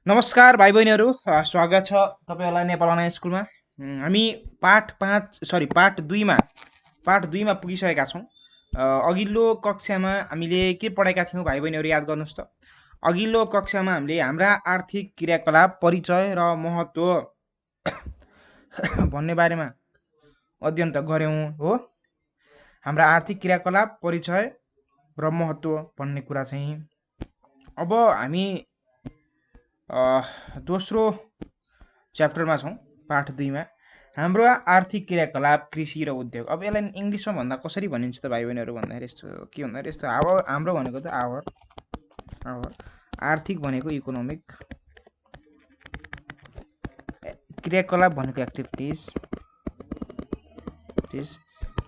नमस्कार भाइ बहिनीहरू, स्वागत छ तपाईँहरूलाई नेपाल अनलाइन स्कुलमा। हामी पाठ 2 मा पुगिसकेका छौँ। अघिल्लो कक्षामा हामीले के पढाएका थियौँ भाइ बहिनीहरू, याद गर्नुहोस् त। अघिल्लो कक्षामा हामीले हाम्रा आर्थिक क्रियाकलाप, परिचय र महत्त्व भन्ने बारेमा अध्ययन त गऱ्यौँ हो। हाम्रा आर्थिक क्रियाकलाप, परिचय र महत्त्व भन्ने कुरा चाहिँ अब हामी दोस्रो च्याप्टरमा छौँ, पाठ 2 मा। हाम्रो आर्थिक क्रियाकलाप, कृषि र उद्योग। अब यसलाई इङ्ग्लिसमा भन्दा कसरी भनिन्छ त भाइ बहिनीहरू भन्दाखेरि यस्तो के भन्दाखेरि यस्तो हाम्रो भनेको त आवर आर्थिक भनेको इकोनोमिक, क्रियाकलाप भनेको एक्टिभिटिज,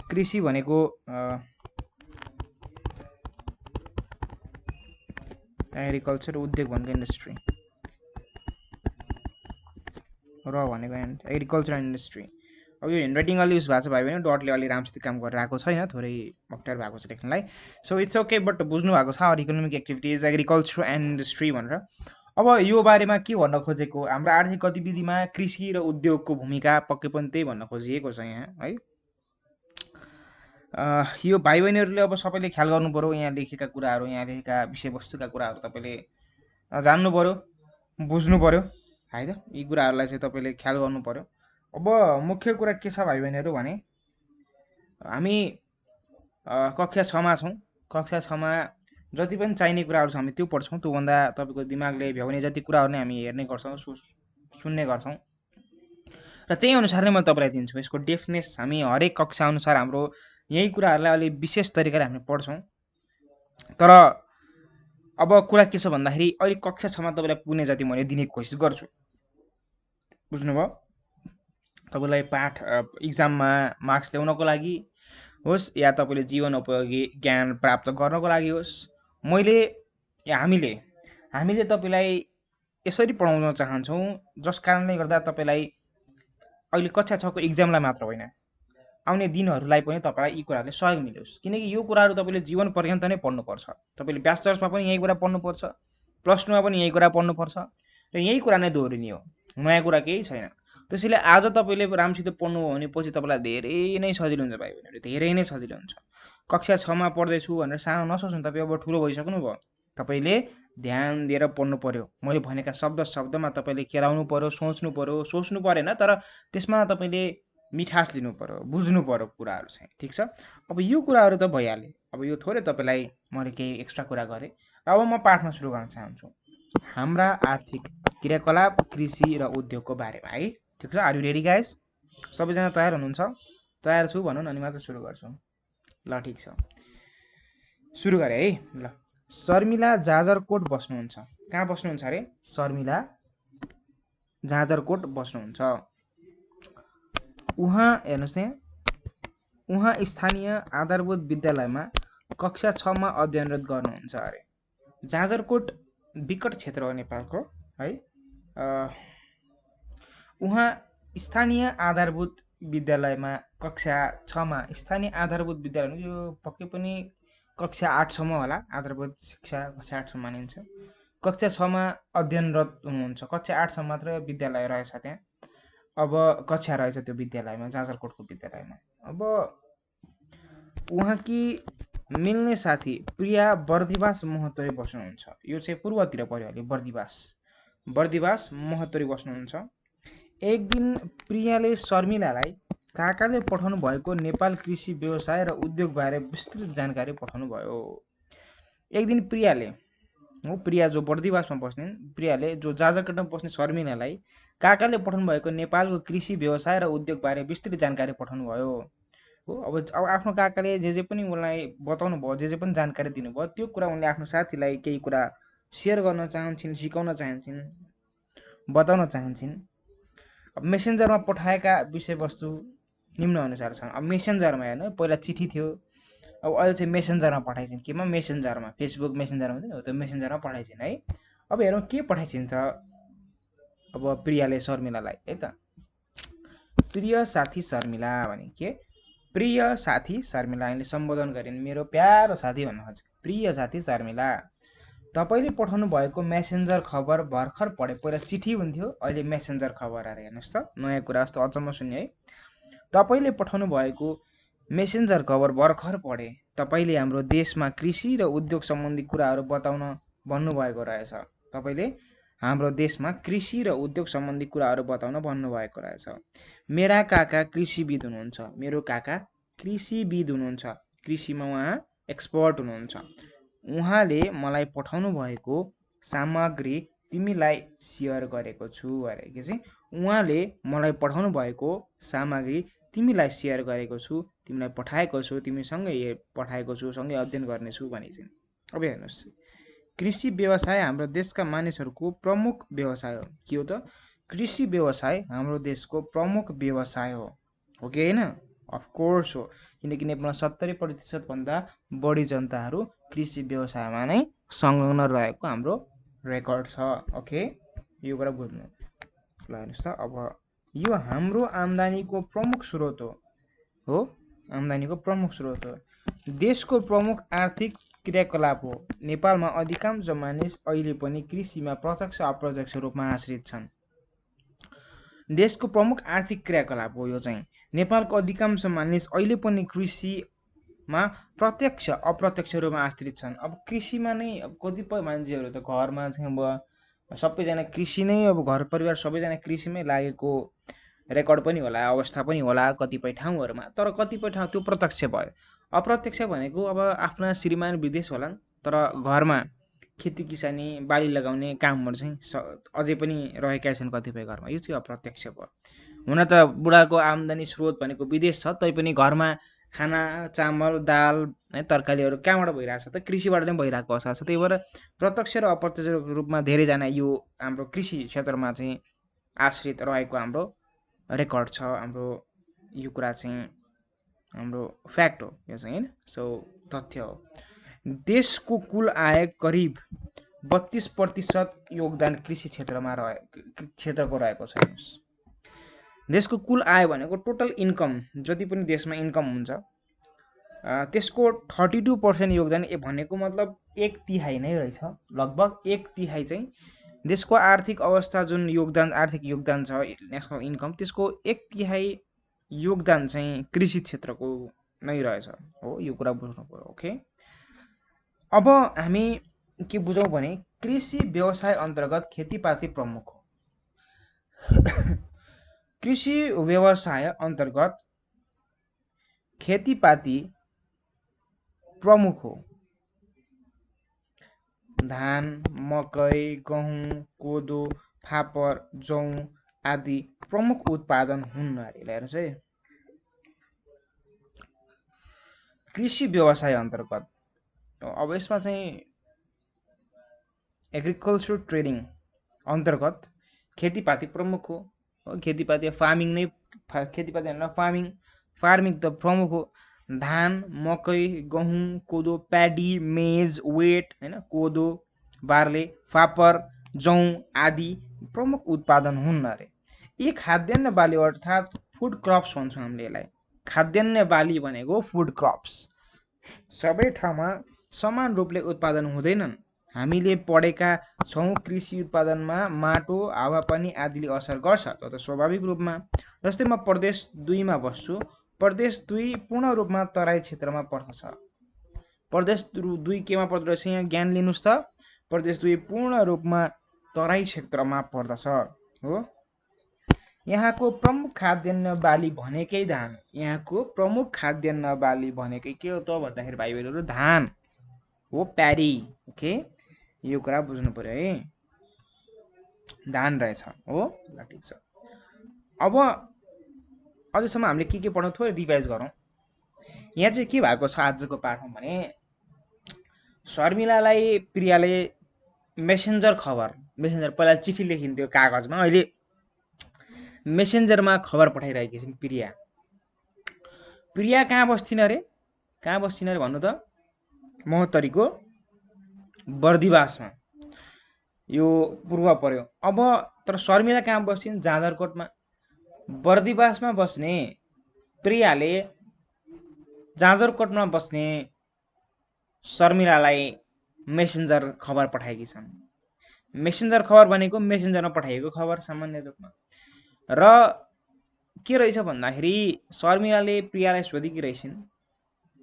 कृषि भनेको एग्रिकल्चर, उद्योग भनेको इन्डस्ट्री, र भनेको एग्रिकल्चर एन्ड इन्डस्ट्री। अब यो ह्यान्डराइटिङ अलि युज भएको छ भाइ बहिनी, डटले अलि राम्रोसित काम गरेर आएको छैन, थोरै अप्ठ्यारो भएको छ लेख्नलाई। सो इट्स ओके, बट बुझ्नु भएको छ economic activities, agriculture and industry भनेर। अब यो बारेमा के भन्न खोजेको, हाम्रो आर्थिक गतिविधिमा कृषि र उद्योगको भूमिका पक्कै पनि त्यही भन्न खोजिएको छ यहाँ है। यो भाइ बहिनीहरूले अब सबैले ख्याल गर्नु पर्यो, यहाँ लेखेका कुराहरू, यहाँ लेखेका विषयवस्तुका कुराहरू तपाईँले जान्नु पर्यो, बुझ्नु पर्यो है त। यी कुराहरूलाई चाहिँ तपाईँले ख्याल गर्नु पर्यो। अब मुख्य कुरा के छ भाइ बहिनीहरू भने, हामी कक्षा 6मा छौँ। कक्षा 6मा जति पनि चाहिने कुराहरू छ हामी त्यो पढ्छौँ। त्योभन्दा तपाईँको दिमागले भ्याउने जति कुराहरू नै हामी हेर्ने गर्छौँ, सुन्ने गर्छौँ, र त्यही अनुसार नै म तपाईँलाई दिन्छु। यसको डेफनेस हामी हरेक कक्षा अनुसार हाम्रो यही कुराहरूलाई अलि विशेष तरिकाले हामी पढ्छौँ। तर अब कुरा के छ भन्दाखेरि अहिले कक्षा 6मा तपाईँलाई पुग्ने जति मैले दिने कोसिस गर्छु, बुझ्नुभयो। तपाईँलाई पाठ इक्जाममा मार्क्स ल्याउनको लागि होस् या तपाईँले जीवन उपयोगी ज्ञान प्राप्त गर्नको लागि होस्, हामीले तपाईँलाई यसरी पढाउन चाहन्छौँ जस कारणले गर्दा तपाईँलाई अहिले कक्षा 6को इक्जामलाई मात्र होइन, आउने दिनहरूलाई पनि तपाईँलाई यी कुराहरूले सहयोग मिलोस्। किनकि यो कुराहरू तपाईँले जीवन पर्यन्त नै पढ्नुपर्छ। तपाईँले ब्याचलर्समा पनि यही कुरा पढ्नुपर्छ, प्लस 2मा पनि यही कुरा पढ्नुपर्छ, र यही कुरा नै दोहोरिने हो, नयाँ कुरा केही छैन। त्यसैले आज तपाईँले राम्रोसित पढ्नुभयो भने पछि तपाईँलाई धेरै नै सजिलो हुन्छ भाइ बहिनीहरू, धेरै नै सजिलो हुन्छ। कक्षा 6मा पढ्दैछु भनेर सानो नसोच्नु, तपाईँ अब ठुलो भइसक्नुभयो। तपाईँले ध्यान दिएर पढ्नु पर्यो। मैले भनेका शब्दमा तपाईँले केलाउनु पर्यो, सोच्नु पर्यो, सोच्नु परेन तर त्यसमा तपाईँले मिठास लिनु पर्यो, बुझ्नु पर्यो कुराहरू चाहिँ, ठिक छ। अब यो कुराहरू त भइहाल्यो। अब यो थोरै तपाईँलाई मैले केही एक्स्ट्रा कुरा गरेँ। अब म पाठमा सुरु गर्न चाहन्छु हाम्रा आर्थिक क्रियाकलाप, कृषि र उद्योगको बारेमा है, ठिक छ। Are you ready guys? सबैजना तयार हुनुहुन्छ? तयार छु भनौँ न, अनि मात्र सुरु गर्छौँ। ल ठिक छ, सुरु गरेँ है। ल, शर्मिला जाजरकोट बस्नुहुन्छ। कहाँ बस्नुहुन्छ अरे? शर्मिला जाजरकोट बस्नुहुन्छ। उहाँ हेर्नुहोस् यहाँ, उहाँ स्थानीय आधारभूत विद्यालयमा कक्षा 6मा अध्ययनरत गर्नुहुन्छ अरे। जाजरकोट विकट क्षेत्र हो नेपालको है। उहाँ स्थानीय आधारभूत विद्यालयमा कक्षा 6मा, स्थानीय आधारभूत विद्यालय यो पक्कै पनि कक्षा 8सम्म होला, आधारभूत शिक्षा कक्षा 8सम्म मानिन्छ। कक्षा 6मा अध्ययनरत हुनुहुन्छ। कक्षा 8सम्म मात्र विद्यालय रहेछ त्यहाँ। अब कक्षा रहेछ त्यो विद्यालयमा, जाजरकोटको विद्यालयमा। अब उहाँकी मिल्ने साथी प्रिया बर्दिवास महतोरी बस्नुहुन्छ। यो चाहिँ पूर्वतिर पर्यो अलि, बर्दिवास महतोरी बस्नुहुन्छ। एक दिन प्रियाले शर्मिलालाई काकाले पठाउनु भएको नेपाल कृषि व्यवसाय र उद्योग बारे विस्तृत जानकारी पठाउनु भयो। एक दिन प्रिया जो बर्दिवासमा बस्ने, प्रियाले जो जाजरकोटमा बस्ने शर्मिलालाई काकाले पठाउनु भएको नेपालको कृषि व्यवसाय र उद्योग बारे विस्तृत जानकारी पठाउनु भयो हो। अब आफ्नो काकाले जे पनि उनलाई बताउनु भयो, जे पनि जानकारी दिनुभयो, त्यो कुरा उनले आफ्नो साथीलाई केही कुरा सेयर गर्न चाहन्छन्, सिकाउन चाहन्छन्, बताउन चाहन्छन्। अब मेसेन्जरमा पठाएका विषयवस्तु निम्न अनुसार छन्। अब मेसेन्जरमा हेर्नु, पहिला चिठी थियो, अब अहिले चाहिँ मेसेन्जरमा पठाइछन्। केमा? मेसेन्जरमा, फेसबुक मेसेन्जर हुन्छ नि हो, त्यो मेसेन्जरमा पठाइछन् है। अब हेरौँ के पठाइछन् त अब प्रियाले शर्मिलालाई है त। प्रिय साथी शर्मिला भने के? प्रिय साथी शर्मिला, यिनले सम्बोधन गरिन्, मेरो प्यारो साथी भन्न खोजेको। प्रिय साथी शर्मिला, तपाईले पठाउनु भएको मेसेन्जर खबर भर्खर पढे। पहिला चिठी हुन्थ्यो, अहिले मेसेन्जर खबर आएर हेर्नुहोस् त, नयाँ कुरा जस्तो अचम्म सुन्यो है। तपाईले पठाउनु भएको मेसेन्जर खबर भर्खर पढे। तपाईले हाम्रो देशमा कृषि र उद्योग सम्बन्धी कुराहरू बताउन भन्नुभएको रहेछ। तपाईले हाम्रो देशमा कृषि र उद्योग सम्बन्धी कुराहरू बताउन भन्नुभएको रहेछ। मेरा काका कृषिविद हुनुहुन्छ। मेरो काका कृषिविद हुनुहुन्छ। कृषिमा उहाँ एक्सपर्ट हुनुहुन्छ। उहाँले मलाई पठाउनु भएको सामग्री तिमीलाई सेयर गरेको छु अरे के चाहिँ उहाँले मलाई पठाउनु भएको सामग्री तिमीलाई सेयर गरेको छु, तिमीलाई पठाएको छु, तिमीसँगै पठाएको छु, सँगै अध्ययन गर्नेछु भने चाहिँ। अब हेर्नुहोस्, कृषि व्यवसाय हाम्रो देशका मानिसहरूको प्रमुख व्यवसाय हो। के हो त? कृषि व्यवसाय हाम्रो देशको प्रमुख व्यवसाय हो कि होइन? अफकोर्स हो, किनकि नेपालमा 70% भन्दा बढी जनताहरू कृषि व्यवसायमा नै संलग्न रहेको हाम्रो रेकर्ड छ। ओके, यो कुरा बुझ्नु ल। हेर्नुहोस् त, अब यो हाम्रो आम्दानीको प्रमुख स्रोत हो, आम्दानीको प्रमुख स्रोत हो। देशको प्रमुख आर्थिक क्रियाकलाप हो। नेपालमा अधिकांश मानिस अहिले पनि कृषिमा प्रत्यक्ष अप्रत्यक्ष रूपमा आश्रित छन्। देशको प्रमुख आर्थिक क्रियाकलाप हो यो चाहिँ। नेपालको अधिकांश मानिस अहिले पनि कृषिमा प्रत्यक्ष अप्रत्यक्ष रूपमा आश्रित छन्। अब कृषिमा नै अब कतिपय मान्छेहरू त घरमा चाहिँ अब सबैजना कृषि नै, अब घर परिवार सबैजना कृषिमै लागेको रेकर्ड पनि होला, अवस्था पनि होला कतिपय ठाउँहरूमा। तर कतिपय ठाउँ त्यो प्रत्यक्ष भयो। अप्रत्यक्ष भनेको अब आफ्ना श्रीमान विदेश होलान्, तर घरमा खेती किसानी बाली लगाउने कामहरू चाहिँ अझै पनि रहेका छन् कतिपय घरमा। यो चाहिँ अप्रत्यक्ष भयो। हुन त बुढाको आम्दानी स्रोत भनेको विदेश छ, तैपनि घरमा खाना चामल दाल है तरकारीहरू कहाँबाट भइरहेको छ त? कृषिबाट नै भइरहेको अवस्था छ। त्यही भएर प्रत्यक्ष र अप्रत्यक्ष रूपमा धेरैजना यो हाम्रो कृषि क्षेत्रमा चाहिँ आश्रित रहेको हाम्रो रेकर्ड छ। हाम्रो यो कुरा चाहिँ हाम्रो फ्याक्ट हो यो चाहिँ, होइन? सो तथ्य हो। देशको कुल आय करिब 32% योगदान कृषि क्षेत्रमा क्षेत्रको रहेको छ। देशको कुल आय भनेको टोटल इन्कम, जति पनि देशमा इन्कम हुन्छ त्यसको 32% योगदान भनेको मतलब 1/3 नै रहेछ। लगभग 1/3 चाहिँ देशको आर्थिक अवस्था जुन योगदान, आर्थिक योगदान छ नेसनल इन्कम, त्यसको 1/3 योगदान चाहिँ कृषि क्षेत्रको नै रहेछ हो। यो कुरा बुझ्नु पर्यो। ओके, अब हामी के बुझौँ भने कृषि व्यवसाय अन्तर्गत खेतीपाती प्रमुख हो। कृषि व्यवसाय अन्तर्गत खेतीपाती प्रमुख हो। धान, मकै, गहुँ, कोदो, फापर, जौ आदि प्रमुख उत्पादन हुन् अरे। हेर्नुहोस् है, कृषि व्यवसाय अन्तर्गत अब यसमा चाहिँ एग्रिकल्चर ट्रेडिङ अन्तर्गत खेतीपाती प्रमुख हो। खेतीपाती फार्मिङ नै, खेतीपाती भनेर फार्मिङ त प्रमुख हो। धान, मकै, गहुँ, कोदो, प्याडी, मेज, वेट हैन, कोदो, बार्ले, फापर, जौ आदि प्रमुख उत्पादन हुन् अरे। यी खाद्यान्न बाली अर्थात् फुड क्रप्स भन्छौँ हामीले यसलाई। खाद्यान्न बाली भनेको फुड क्रप्स सबै ठाउँमा समान रूपले उत्पादन हुँदैनन्। हामीले पढेका छौँ कृषि उत्पादनमा माटो, हावापानी आदिले असर गर्छ, त स्वाभाविक रूपमा। जस्तै म प्रदेश 2 मा बस्छु। प्रदेश 2 पूर्ण रूपमा तराई क्षेत्रमा पर्दछ। प्रदेश 2 केमा पर्दछ यहाँ ज्ञान लिनुस् त। प्रदेश 2 पूर्ण रूपमा तराई क्षेत्रमा पर्दछ हो। यहाँको प्रमुख खाद्यान्न बाली भनेकै धान। यहाँको प्रमुख खाद्यान्न बाली भनेकै के हो त भन्दाखेरि भाइ बहिनीहरु धान हो, प्याडी। ओके, यो कुरा बुझ्नु पर्यो है, धान रहेछ हो। ल ठीक छ। अब अझसम्म हामीले के पढ्यौं थोरै रिभाइज गरौँ। यहाँ चाहिँ के भएको छ आजको पाठमा भने शर्मिलालाई प्रियाले मेसेन्जर खबर, मेसेन्जर पहिला चिठी लेखिन्थ्यो कागजमा, अहिले मेसेन्जरमा खबर पठाइरहेकी छिन् प्रिया। प्रिया कहाँ बस्थिन् अरे? कहाँ बस्थिन् अरे भन्नु त? महोत्तरीको बर्दिवासमा। यो पूर्व पर्यो। अब तर शर्मिला कहाँ बस्थिन्? जाजरकोटमा। बर्दिवासमा बस्ने प्रियाले जाजरकोटमा बस्ने शर्मिलालाई मेसेन्जर खबर पठाएकी छन्। मेसेन्जर खबर भनेको मेसेन्जरमा पठाइएको खबर सामान्य रूपमा। र के रहेछ भन्दाखेरि शर्मिलाले प्रियालाई सोधेकी रहेछन्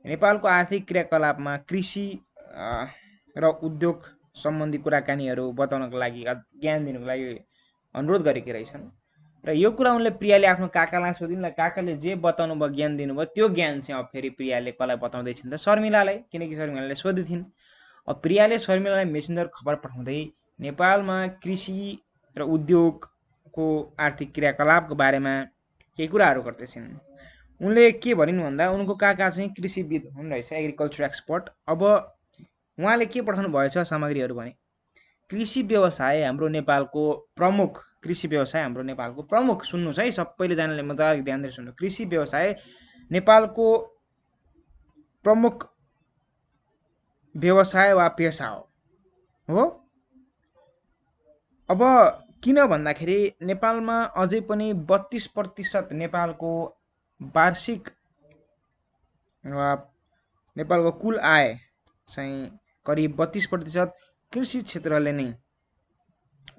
नेपालको आर्थिक क्रियाकलापमा कृषि र उद्योग सम्बन्धी कुराकानीहरू बताउनको लागि ज्ञान दिनुको लागि अनुरोध गरेकी रहेछन्। र यो कुरा उनले प्रियाले आफ्नो काकालाई सोधिन् र काकाले जे बताउनु भयो ज्ञान दिनुभयो त्यो ज्ञान चाहिँ अब फेरि प्रियाले कसलाई बताउँदैछिन् त शर्मिलालाई, किनकि शर्मिलाले सोधिथिन्। अब प्रियाले शर्मिलालाई मेसेन्जर खबर पठाउँदै नेपालमा कृषि र उद्योगको आर्थिक क्रियाकलापको बारेमा केही कुराहरू गर्दैछिन्। उनले के भनिन् भन्दा उनको काका चाहिँ कृषिविद हुन् रहेछ, एग्रिकल्चर एक्सपर्ट। अब उहाँले के पठाउनु भएछ सामग्रीहरू भने कृषि व्यवसाय हाम्रो नेपालको प्रमुख, कृषि व्यवसाय हाम्रो नेपालको प्रमुख, सुन्नुहोस् है सबैले जनाले मजाले ध्यान दिएर सुन्नु, कृषि व्यवसाय नेपालको प्रमुख व्यवसाय वा पेसा हो। अब किन भन्दाखेरि नेपालमा अझै पनि 32% नेपालको वार्षिक वा नेपालको कुल आय चाहिँ करिब 32% कृषि क्षेत्रले नै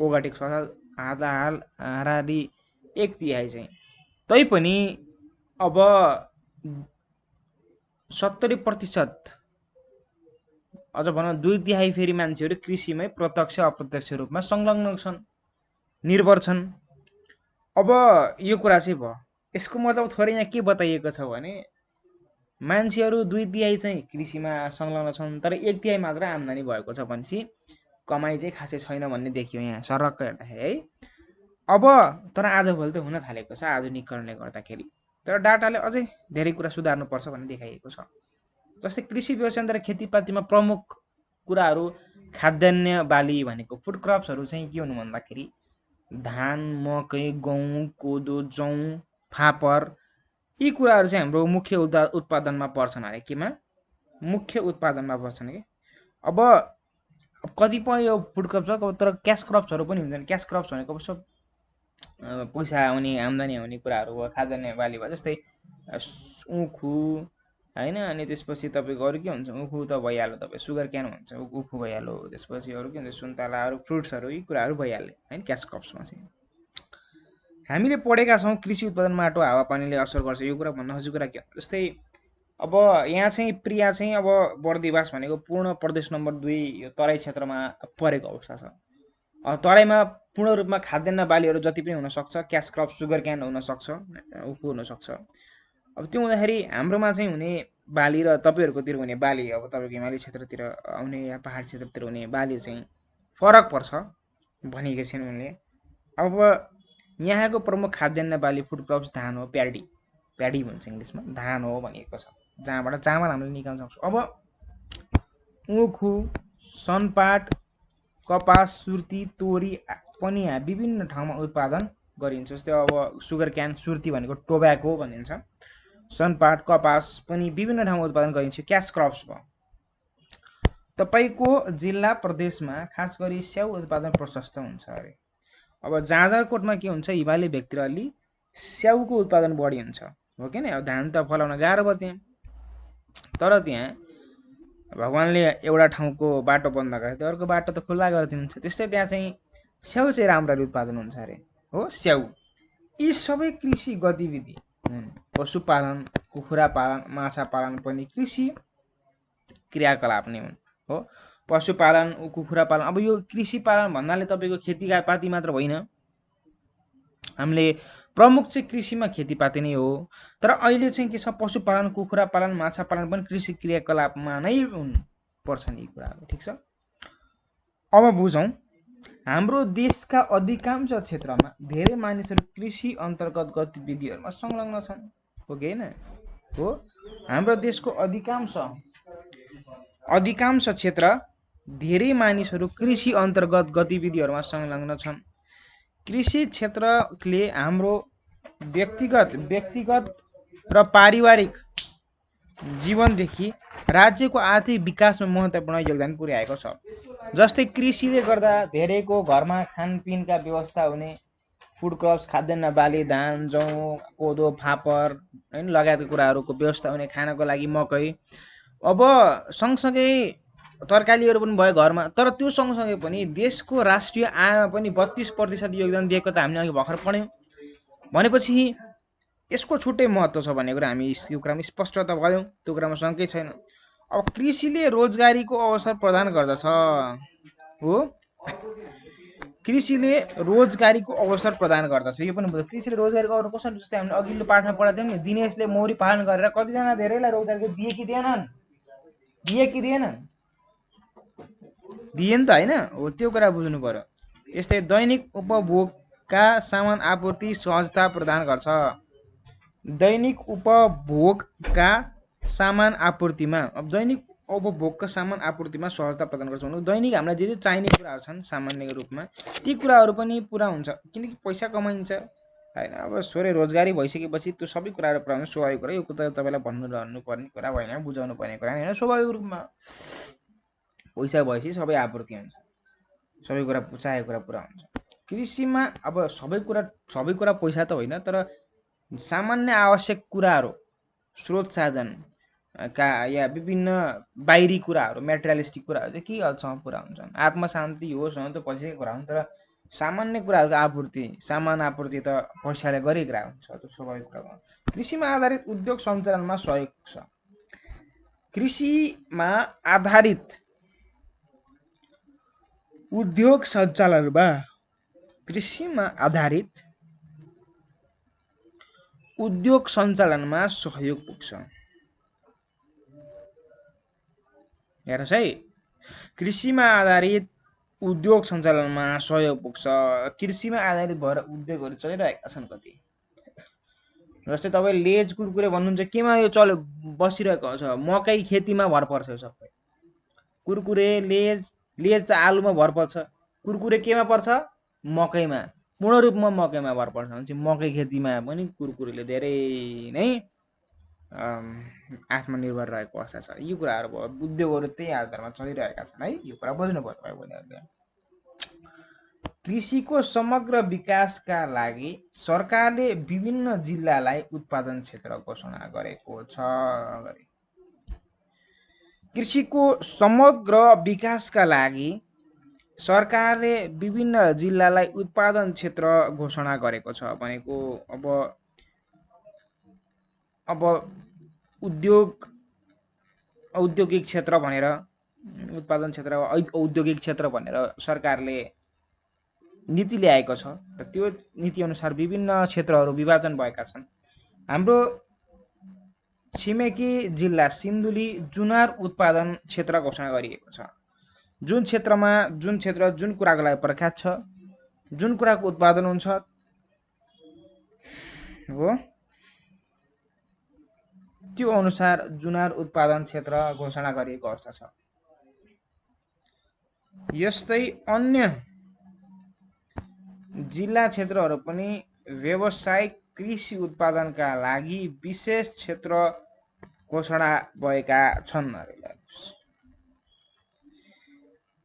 ओगटेको छ। हाराहारी 1/3 चाहिँ। तैपनि अब 70% अझ भनौँ 2/3 फेरि मान्छेहरू कृषिमै प्रत्यक्ष अप्रत्यक्ष रूपमा संलग्न छन्, निर्भर छन्। अब यो कुरा चाहिँ भयो। यसको मतलब थोरै यहाँ के बताइएको छ भने मान्छेहरू 2/3 चाहिँ कृषिमा संलग्न छन् तर 1/3 मात्र आम्दानी भएको छ भनेपछि कमाइ चाहिँ खासै छैन भन्ने देखियो यहाँ सरक्क हेर्दाखेरि है। अब तर आजभोलि त हुन थालेको छ आधुनिकीकरणले गर्दाखेरि, तर डाटाले अझै धेरै कुरा सुधार्नुपर्छ भन्ने देखाइएको छ। जस्तै कृषि व्यवसाय र खेतीपातीमा प्रमुख कुराहरू खाद्यान्न बाली भनेको फुड क्रप्सहरू चाहिँ के हुनु भन्दाखेरि धान, मकै, गहुँ, कोदो, जौँ, फापर, यी कुराहरू चाहिँ हाम्रो मुख्य उत्पादनमा पर्छन् अरे। केमा? मुख्य उत्पादनमा पर्छन् कि। अब कतिपय यो फुड क्रप्स हो तर क्यास क्रप्सहरू पनि हुन्छन्। क्यास क्रप्स भनेको सब पैसा आउने, आम्दानी आउने कुराहरू हो, खाद्यान्न बाली भयो। जस्तै उखु होइन, अनि त्यसपछि तपाईँको अरू के हुन्छ, उखु त भइहाल्यो, तपाईँ सुगर क्यान भन्छ उखु भइहाल्यो, त्यसपछि अरू के हुन्छ सुन्तलाहरू, फ्रुट्सहरू, यी कुराहरू भइहाल्यो होइन क्यास क्रप्समा चाहिँ। हामीले पढेका छौँ कृषि उत्पादन माटो हावापानीले असर गर्छ, यो कुरा भन्न खोजेको कुरा के हो। जस्तै अब यहाँ चाहिँ प्रिया चाहिँ अब बर्दिवास भनेको पूर्ण प्रदेश नम्बर 2 यो तराई क्षेत्रमा परेको अवस्था छ। तराईमा पूर्ण रूपमा खाद्यान्न बालीहरू जति पनि हुनसक्छ, क्यास क्रप, सुगर क्यान हुनसक्छ, उखु हुनसक्छ। अब त्यो हुँदाखेरि हाम्रोमा चाहिँ हुने बाली र तपाईँहरूकोतिर हुने बाली, अब तपाईँको हिमाली क्षेत्रतिर आउने या पहाड क्षेत्रतिर हुने बाली चाहिँ फरक पर्छ भनेको छिन् उनले। अब यहाँको प्रमुख खाद्यान्न बाली फुड क्रप्स धान हो, प्याडी भन्छ इङ्ग्लिसमा, धान हो भनिएको छ, जहाँबाट चामल हामीले निकाल्न सक्छौँ। अब उखु, सनपाट, कपास, सुर्ती, तोरी पनि यहाँ विभिन्न ठाउँमा उत्पादन गरिन्छ। जस्तै अब सुगर क्यान, सुर्ती भनेको टोब्याको भनिन्छ, सनपाट, कपास पनि विभिन्न ठाउँमा उत्पादन गरिन्छ, क्यास क्रप्स भयो। तपाईँको जिल्ला प्रदेशमा खास गरी स्याउ उत्पादन प्रशस्त हुन्छ अरे। अब जाजरकोटमा के हुन्छ, हिमाली भेगतिर अलि स्याउको उत्पादन बढी हुन्छ, हो कि नै। अब धान त फलाउन गाह्रो भयो त्यहाँ, तर त्यहाँ भगवान्ले एउटा ठाउँको बाटो बन्द गरे त्यो अर्को बाटो त खुल्ला गरिदिनुहुन्छ। त्यस्तै त्यहाँ चाहिँ स्याउ चाहिँ राम्ररी उत्पादन हुन्छ अरे हो। स्याउ, यी सबै कृषि गतिविधि हुन्। पशुपालन, कुखुरा पालन, माछा पालन पनि कृषि क्रियाकलाप नै हुन् हो। पशुपालन, कुखुरा पालन, अब यो कृषि पालन भन्नाले तपाईँको खेतीपाती मात्र होइन, हामीले प्रमुख चाहिँ कृषिमा खेतीपाती नै हो। तर अहिले चाहिँ के छ, पशुपालन, कुखुरा पालन, माछा पालन पनि कृषि क्रियाकलापमा नै पर्छन् यी कुराहरू, ठिक छ। अब बुझौँ, हाम्रो देशका अधिकांश क्षेत्रमा धेरै मानिसहरू कृषि अन्तर्गत गतिविधिहरूमा संलग्न छन्, हो कि होइन हो। हाम्रो देशको अधिकांश क्षेत्र धेरै मानिसहरू कृषि अन्तर्गत गतिविधिहरूमा संलग्न छन्। कृषि क्षेत्रले हाम्रो व्यक्तिगत र पारिवारिक जीवनदेखि राज्यको आर्थिक विकासमा महत्त्वपूर्ण योगदान पुर्याएको छ। जस्तै कृषिले गर्दा धेरैको घरमा खानपिनका व्यवस्था हुने, फुड क्रप्स, खाद्यान्न बाली, धान, जौँ, कोदो, फापर होइन लगायतका कुराहरूको व्यवस्था हुने, खानको लागि मकै। अब सँगसँगै तरकारीहरू पनि भयो घरमा। तर त्यो सँगसँगै पनि देशको राष्ट्रिय आयमा पनि 32% योगदान दिएको त हामीले अघि भर्खर पढ्यौँ। भनेपछि यसको छुट्टै महत्त्व छ भन्ने कुरा हामी यो कुरामा स्पष्ट त भयौँ, त्यो कुरामा शङ्कै छैन। अब कृषिले रोजगारीको अवसर प्रदान गर्दछ हो, कृषिले रोजगारीको अवसर प्रदान गर्दछ, यो पनि बुझ्नु। कृषिले रोजगारीको अवसर कसरी, जस्तै हामीले अघिल्लो पाठमा पढाएको थियौँ नि, दिनेशले मौरी पालन गरेर कतिजना धेरैलाई रोजगारी दिए कि दिएनन्, दिए कि दिएनन्, दिए नि त होइन हो, त्यो कुरा बुझ्नु पर्यो। यस्तै दैनिक उपभोगका सामान आपूर्ति सहजता प्रदान गर्छ। दैनिक उपभोगका सामान आपूर्तिमा, अब दैनिक उपभोगका सामान आपूर्तिमा सहजता प्रदान गर्छ भन्नु, दैनिक हामीलाई जे जे चाहिने कुराहरू छन् सामान्य रूपमा ती कुराहरू पनि पुरा हुन्छ, किनकि पैसा कमाइन्छ होइन। अब सोरे रोजगारी भइसकेपछि त्यो सबै कुराहरू पुरा हुन्छ, स्वाभाविक कुरा। यो कुरा तपाईँलाई भन्नुपर्ने कुरा होइन, बुझाउनु पर्ने कुरा होइन। स्वाभाविक रूपमा पैसा भएपछि सबै आपूर्ति हुन्छ, सबै कुरा चाहेको कुरा पुरा हुन्छ। कृषिमा अब सबै कुरा पैसा त होइन, तर सामान्य आवश्यक कुराहरू, स्रोत साधन का या विभिन्न बाहिरी कुराहरू, मेटेरियलिस्टिक कुराहरू चाहिँ के हदसम्म पुरा हुन्छन्। आत्मशान्ति होस् भने त पैसाकै कुरा हुन्छ, तर सामान्य कुराहरूको आपूर्ति, सामान आपूर्ति त पैसाले गरिरहेको हुन्छ, त्यो स्वाभाविक कुरा हो। कृषिमा आधारित उद्योग सञ्चालनमा सहयोग छ। कृषिमा आधारित उद्योग सञ्चालनमा, कृषिमा आधारित उद्योग सञ्चालनमा सहयोग पुग्छ। हेर्नुहोस् है, कृषिमा आधारित उद्योग सञ्चालनमा सहयोग पुग्छ। कृषिमा आधारित भएर उद्योगहरू चलिरहेका छन् कति, जस्तै तपाईँ लेज कुरकुरे भन्नुहुन्छ, केमा यो बसिरहेको छ, मकै खेतीमा भर पर्छ यो सबै। कुरकुरे लेज त आलुमा भर पर्छ, कुरकुरे केमा पर्छ, मकैमा, पूर्ण रूपमा मकैमा भर पर्छ। भने चाहिँ मकै खेतीमा पनि कुरकुरेले धेरै नै आत्मनिर्भर रहेको अवस्था छ। यो कुराहरू भयो, उद्योगहरू त्यही आधारमा चलिरहेका छन् है, यो कुरा बुझ्नु पर्यो उनीहरूले। कृषिको समग्र विकासका लागि सरकारले विभिन्न जिल्लालाई उत्पादन क्षेत्र घोषणा गरेको छ। कृषिको समग्र विकासका लागि सरकारले विभिन्न जिल्लालाई उत्पादन क्षेत्र घोषणा गरेको छ भनेको अब औद्योगिक क्षेत्र भनेर, उत्पादन क्षेत्र, औद्योगिक क्षेत्र भनेर सरकारले नीति ल्याएको छ र त्यो नीति अनुसार विभिन्न क्षेत्रहरू विभाजन भएका छन्। हाम्रो छिमेकी जिल्ला सिन्धुली जुनार उत्पादन क्षेत्र घोषणा गरिएको छ। जुन क्षेत्र जुन कुराको लागि प्रख्यात छ, जुन कुराको उत्पादन हुन्छ हो, त्यो अनुसार जुनार उत्पादन क्षेत्र घोषणा गरिएको अवस्था छ। यस्तै अन्य जिल्ला क्षेत्रहरू पनि व्यावसायिक कृषि उत्पादनका लागि विशेष क्षेत्र घोषणा भएका छन्।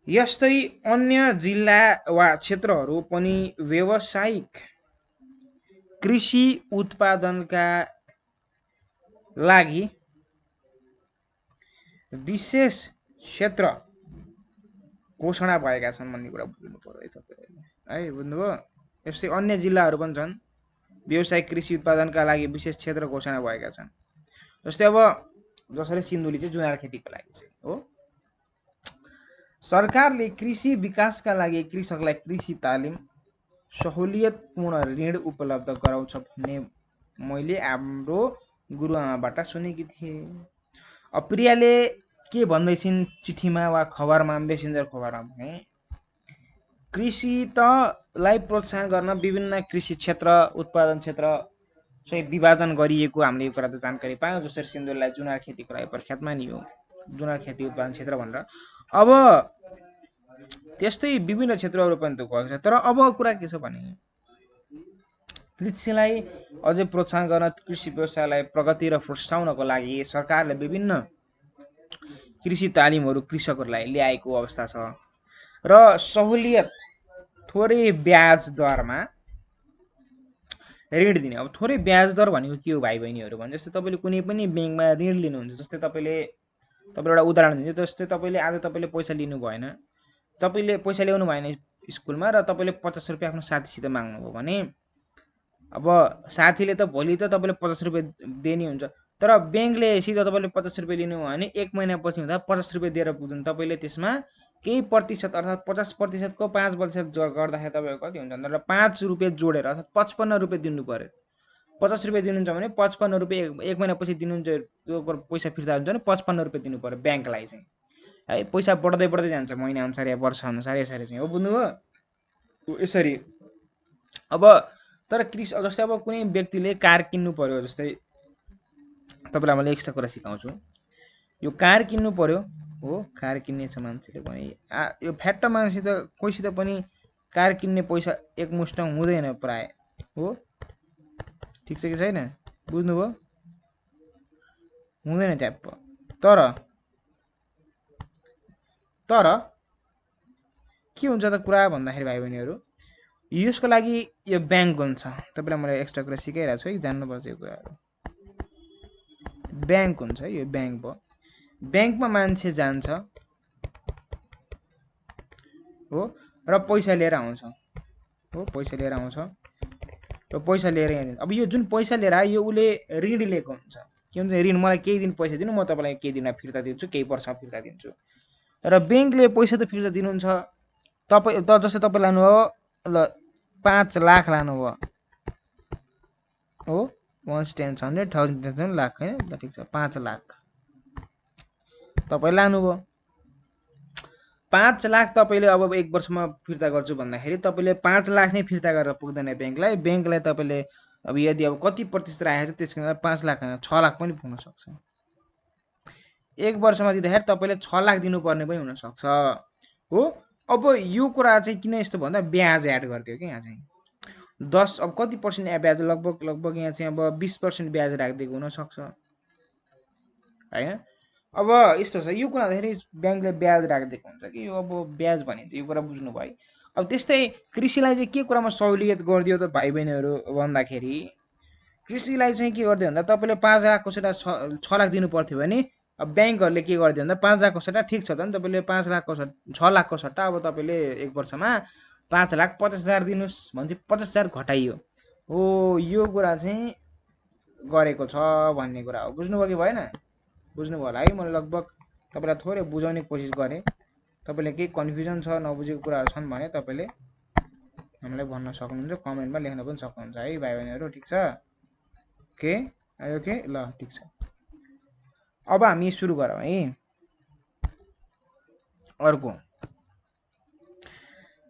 यस्तै अन्य जिल्ला वा क्षेत्रहरू पनि व्यावसायिक कृषि उत्पादनका लागि विशेष क्षेत्र घोषणा भएका छन् भन्ने कुरा बुझ्नु पर्यो तपाईहरुले है, बुझ्नुभयो। यस्तै अन्य जिल्लाहरू पनि छन् व्यावसायिक कृषि उत्पादनका लागि विशेष क्षेत्र घोषणा भएका छन्। जस्तै अब जसरी सिन्धुली चाहिँ जुनार खेतीको लागि चाहिँ हो, सरकारले कृषि विकासका लागि कृषकलाई कृषि तालिम, सहुलियतपूर्ण ऋण उपलब्ध गराउँछ भन्ने मैले हाम्रो गुरुआमाबाट सुनेकी थिएँ। प्रियाले के भन्दैछिन् चिठीमा वा खबरमा, मेसेन्जर खबरमा भने कृषि तलाई प्रोत्साहन गर्न विभिन्न कृषि क्षेत्र, उत्पादन क्षेत्र चाहिँ विभाजन गरिएको हामीले यो कुरा त जानकारी पायौँ। जसरी सिन्धुलीलाई जुनार खेतीको लागि प्रख्यात मानियो, जुनार खेती उत्पादन क्षेत्र भनेर। अब त्यस्तै विभिन्न क्षेत्रहरू पनि त गएको छ। तर अब कुरा के छ भने कृषिलाई अझै प्रोत्साहन गर्न, कृषि व्यवसायलाई प्रगति र प्रोत्साहनको लागि सरकारले विभिन्न कृषि तालिमहरू कृषकहरूलाई ल्याएको अवस्था छ र सहुलियत, थोरै ब्याज दरमा ऋण दिने। अब थोरै ब्याज दर भनेको के हो भाइ बहिनीहरू भने, जस्तै तपाईँले कुनै पनि ब्याङ्कमा ऋण लिनुहुन्छ, जस्तै तपाईँले तपाईलाई एउटा उदाहरण दिन्छु। जस्तै तपाईले आज तपाईले पैसा लिनु भएन, तपाईले पैसा ल्याउनु भएन स्कुलमा र तपाईले 50 रुपैयाँ आफ्नो साथीसित माग्नुभयो भने अब साथीले त भोलि त तपाईले 50 रुपैयाँ दिने हुन्छ, तर ब्याङ्कले सिधा तपाईले 50 रुपैयाँ लिनु भयो भने 1 महिनापछि हुँदा 50 रुपैयाँ दिएर पुग्दैन। तपाईले त्यसमा केही प्रतिशत अर्थात् 50% को 5% गर्दाखेरि तपाईको कति हुन्छ भन्दा 5 रुपैयाँ जोडेर अर्थात् 55 रुपैयाँ दिनु पर्यो। 50 रुपैयाँ दिनुहुन्छ भने 55 रुपैयाँ 1 महिनापछि दिनुहुन्छ, त्यो पैसा फिर्ता हुन्छ भने 55 रुपैयाँ दिनु पर्यो ब्याङ्कलाई चाहिँ है। पैसा बढ्दै बढ्दै जान्छ महिना अनुसार या वर्ष अनुसार यसरी चाहिँ हो, बुझ्नुभयो यसरी। अब तर जस्तै अब कुनै व्यक्तिले कार किन्नु पर्यो, जस्तै तपाईलाई मैले एक्स्ट्रा कुरा सिकाउँछु। यो कार किन्नु पर्यो हो, कार किन्ने छ मान्छेले भने यो फ्याट्ट मान्छे त कोहीसित पनि कार किन्ने पैसा एकमुष्ट हुँदैन प्राय हो, ठिक छ कि छैन, बुझ्नुभयो, हुँदैन ट्याप्प। तर के हुन्छ त कुरा भन्दाखेरि भाइ बहिनीहरू, यसको लागि यो ब्याङ्क हुन्छ। तपाईलाई मैले एक्स्ट्रा कुरा सिकाइरहेको छु है, जान्नुपर्छ यो कुराहरू। ब्याङ्क हुन्छ यो ब्याङ्क भयो। ब्याङ्कमा मान्छे जान्छ हो र पैसा लिएर आउँछ हो, पैसा लिएर आउँछ र पैसा लिएर यहाँ। अब यो जुन पैसा लिएर आयो यो उसले ऋण लिएको हुन्छ। के हुन्छ ऋण, मलाई केही दिन पैसा दिनु, म तपाईलाई केही दिनमा फिर्ता दिन्छु, केही वर्ष फिर्ता दिन्छु। र ब्याङ्कले पैसा त फिर्ता दिनुहुन्छ। तपाईँ त जस्तै तपाईँ लानुभयो ल 5 लाख लानुभयो हो, 1 10 100 1000 लाख हैन, ल ठिक छ 5 लाख तपाईँ लानुभयो। 5 लाख तपाईले अब 1 वर्षमा फिर्ता गर्छु भन्दाखेरि तपाईले 5 लाख नै फिर्ता गरेर पुग्दैन ब्याङ्कलाई। ब्याङ्कलाई तपाईले अब यदि अब कति प्रतिशत राखेको छ त्यसको 5 लाख हैन 6 लाख पनि पुग्न सक्छ। 1 वर्षमा दिँदाखेरि तपाईले 6 लाख दिनुपर्ने पनि हुन सक्छ हो। अब यो कुरा चाहिँ किन यस्तो भन्दा ब्याज एड गरिदियो के यहाँ चाहिँ 10 अब कति पर्सेन्ट ब्याज, लगभग यहाँ चाहिँ अब 20% ब्याज राखिदिएको हुन सक्छ हैन। अब यस्तो छ यो कुरा भन्दाखेरि ब्याङ्कले ब्याज राखिदिएको हुन्छ कि यो अब ब्याज भनिन्छ, यो कुरा बुझ्नु भयो। अब त्यस्तै कृषिलाई चाहिँ के कुरामा सहुलियत गरिदियो त भाइ बहिनीहरू भन्दाखेरि, कृषिलाई चाहिँ के गरिदियो भन्दा तपाईले 5 लाखको सट्टा 6 लाख दिनु पर्थ्यो भने अब ब्याङ्कहरूले के गरिदियो भन्दा 5 लाखको सट्टा ठिक छ त नि, तपाईले 5 लाखको 6 लाखको सट्टा अब तपाईले 1 वर्षमा 5,50,000 दिनुस् भन्छ, 50,000 घटाइयो हो। यो कुरा चाहिँ गरेको छ भन्ने कुरा हो, बुझ्नुभयो कि भएन, बुझ्नुभयो होला है। मैले लगभग तपाईलाई थोरै बुझाउने कोसिस गरेँ। तपाईले केही कन्फ्युजन छ, नबुझेको कुराहरू छन् भने तपाईले हामीलाई भन्न सक्नुहुन्छ, कमेन्टमा लेख्न पनि सक्नुहुन्छ है भाइ बहिनीहरू, ठिक छ। ओके आयो के, ल ठिक छ। अब हामी सुरु गरौँ है। अर्को,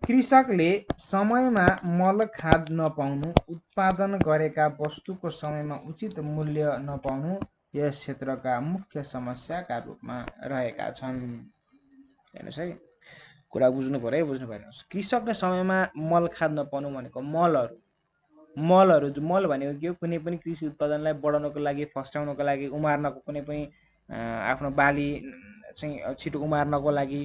कृषकले समयमा मल खाद नपाउनु, उत्पादन गरेका वस्तुको समयमा उचित मूल्य नपाउनु यस क्षेत्रका मुख्य समस्याका रूपमा रहेका छन्। हेर्नुहोस् है, कुरा बुझ्नु पर्यो है, बुझ्नु पर्यो। कृषकले समयमा मल खाद नपाउनु भनेको मलहरू मल भनेको के हो, कुनै पनि कृषि उत्पादनलाई बढाउनको लागि, फस्टाउनको लागि, उमार्नको कुनै पनि आफ्नो बाली चाहिँ छिटो उमार्नको लागि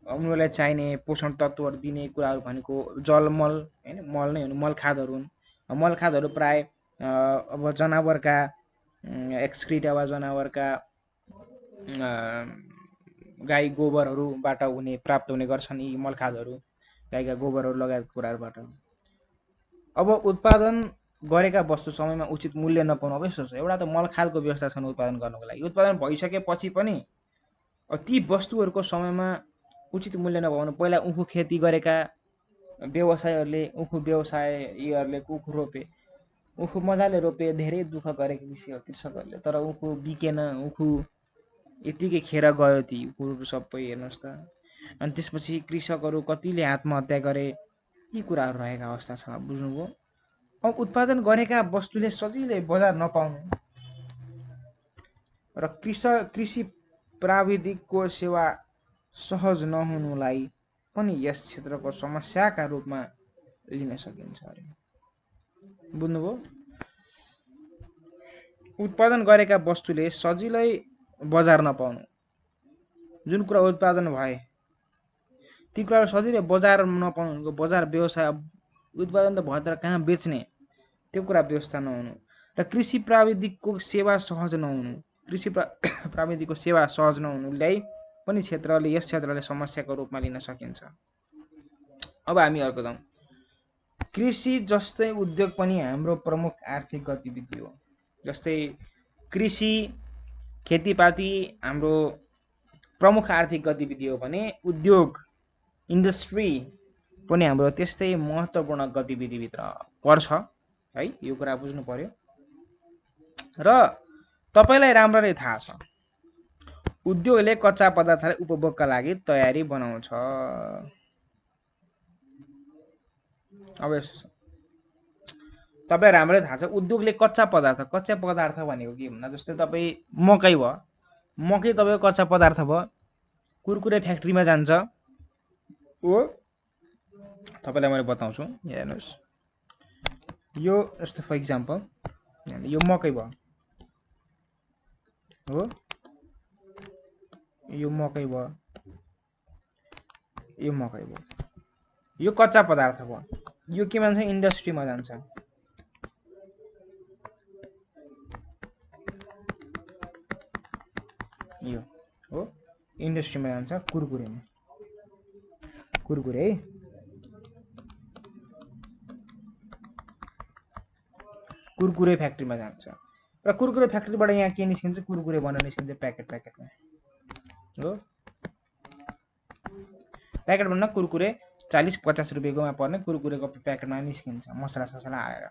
उनीहरूलाई चाहिने पोषण तत्त्वहरू दिने कुराहरू भनेको जलमल हैन, मल नै हुन्, मल खादहरू हुन्। मल खादहरू प्राय अब जनावरका एक्सक्रिट वा जनावरका गाई गोबरहरूबाट हुने प्राप्त हुने गर्छन् यी मल खादहरू, गाईका गोबरहरू लगायतका कुराहरूबाट। अब उत्पादन गरेका वस्तु समयमा उचित मूल्य नपाउनु, अब यस्तो छ, एउटा त मल खादको व्यवस्था छैन उत्पादन गर्नको लागि, उत्पादन भइसकेपछि पनि ती वस्तुहरूको समयमा उचित मूल्य नपाउनु। पहिला उखु खेती गरेका व्यवसायहरूले, व्यवसायीहरूले उखु रोपे, उखु मजाले रोपे, धेरै दुःख गरे कृषकहरूले, तर उखु बिकेन, उखु यतिकै खेर गयो ती उखुहरू सबै, हेर्नुहोस् त। अनि त्यसपछि कृषकहरू कतिले आत्महत्या गरे, यी कुराहरू रहेका अवस्था छ, बुझ्नुभयो। अब उत्पादन गरेका वस्तुले सजिलै बजार नपाउनु र कृषि प्राविधिकको सेवा सहज नहुनुलाई पनि यस क्षेत्रको समस्याका रूपमा लिन सकिन्छ अरे, बुझ्नुभयो। उत्पादन गरेका वस्तुले सजिलै बजार नपाउनु, जुन कुरा उत्पादन भए ती कुराहरू सजिलै बजार नपाउनुको, बजार व्यवसाय उत्पादन त भयो तर कहाँ बेच्ने त्यो कुरा व्यवस्था नहुनु र कृषि प्राविधिकको सेवा सहज नहुनु, कृषि प्रविधिको सेवा सहज नहुनुलाई पनि क्षेत्रले यस क्षेत्रले समस्याको रूपमा लिन सकिन्छ। अब हामी अर्को जाउँ। कृषि जस्तै उद्योग पनि हाम्रो प्रमुख आर्थिक गतिविधि हो। जस्तै कृषि खेतीपाती हाम्रो प्रमुख आर्थिक गतिविधि हो भने उद्योग इन्डस्ट्री पनि हाम्रो त्यस्तै महत्त्वपूर्ण गतिविधिभित्र पर्छ है। यो कुरा बुझ्नु पर्यो। र तपाईलाई राम्ररी थाहा छ उद्योगले कच्चा पदार्थलाई उपभोगका लागि तयारी बनाउँछ। अब तपाईलाई राम्ररी थाहा छ उद्योगले कच्चा पदार्थ भनेको के भन्दा जस्तै तपाईँ मकै भयो, मकै तपाईँको कच्चा पदार्थ भयो, कुरकुरे फ्याक्ट्रीमा जान्छ हो। तपाईलाई मैले बताउँछु, हेर्नुहोस्। यो जस्तो फर इक्जाम्पल यो मकै भयो हो, यो मकै भयो, यो मकै भयो, यो कच्चा पदार्थ भयो। यो के भन्छ इन्डस्ट्रीमा जान्छ। यो हो इन्डस्ट्रीमा जान्छ कुरकुरेमा, कुरकुरे है। कुरकुरे फ्याक्ट्रीमा जान्छ र कुरकुरे फ्याक्ट्रीबाट यहाँ के निस्किन्छ कुरकुरे बन्न निस्किन्छ प्याकेटमा हो। प्याकेट भन्न कुरकुरे 40-50 रुपियाँकोमा पर्ने कुरकुरेको प्याकेटमा निस्किन्छ मसला ससला हालेर।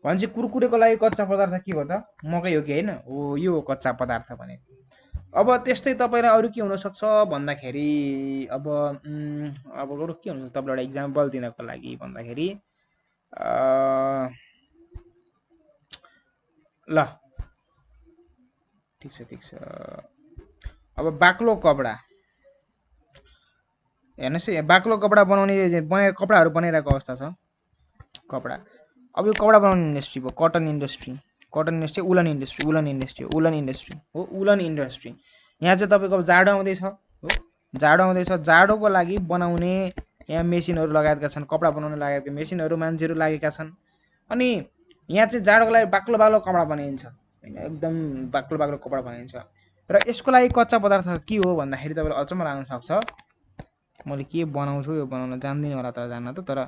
भनेपछि कुरकुरेको लागि कच्चा पदार्थ के हो त मकै हो कि होइन हो, यो हो कच्चा पदार्थ भनेको। अब त्यस्तै तपाईलाई अरू के हुन सक्छ भन्दाखेरि अब अरू के हुन्छ तपाईलाई एउटा इक्जाम्पल दिनको लागि भन्दाखेरि ल ठिक छ। अब बाक्लो कपडा हेर्नुहोस् है, बाक्लो कपडा बनाउने कपडाहरू बनाइरहेको अवस्था छ कपडा। अब यो कपडा बनाउने इन्डस्ट्री भयो कटन इन्डस्ट्री, उलन इन्डस्ट्री। यहाँ चाहिँ तपाईँको जाडो आउँदैछ हो, जाडो आउँदैछ, जाडोको लागि बनाउने यहाँ मेसिनहरू लगाएका छन्, कपडा बनाउन लागेका मेसिनहरू मान्छेहरू लागेका छन्। अनि यहाँ चाहिँ जाडोको लागि बाक्लो कपडा बनाइन्छ हैन, एकदम बाक्लो कपडा बनाइन्छ। र यसको लागि कच्चा पदार्थ के हो भन्दाखेरि तपाईँलाई अचम्म लाग्न सक्छ। मैले के बनाउँछु यो बनाउन जान्दिनँ होला त जान्न त, तर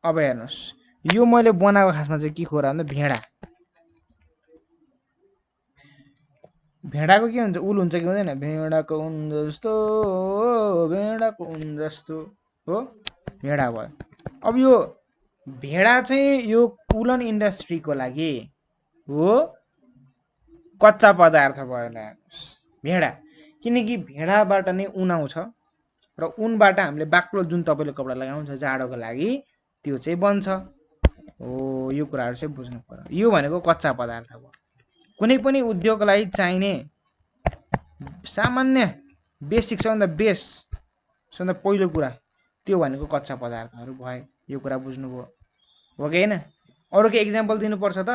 अब हेर्नुहोस् यो मैले बनाएको खासमा चाहिँ के हो र भन्दा भेडाको के हुन्छ उल हुन्छ कि हुँदैन, भेडाको उन जस्तो हो, भेडा भयो। अब यो भेडा चाहिँ यो उलन इन्डस्ट्रीको लागि हो कच्चा पदार्थ भयो भेडा, किनकि भेडाबाट नै उन आउँछ र उनबाट हामीले बाक्लो जुन तपाईँले कपडा लगाउँछ जाडोको लागि त्यो चाहिँ बन्छ हो। यो कुराहरू चाहिँ बुझ्नु पर्यो। यो भनेको कच्चा पदार्थ हो। कुनै पनि उद्योगलाई चाहिने सामान्य बेसिक सबभन्दा पहिलो कुरा त्यो भनेको कच्चा पदार्थहरू भयो। यो कुरा बुझ्नुभयो हो कि होइन। अरू के इक्जाम्पल दिनुपर्छ त,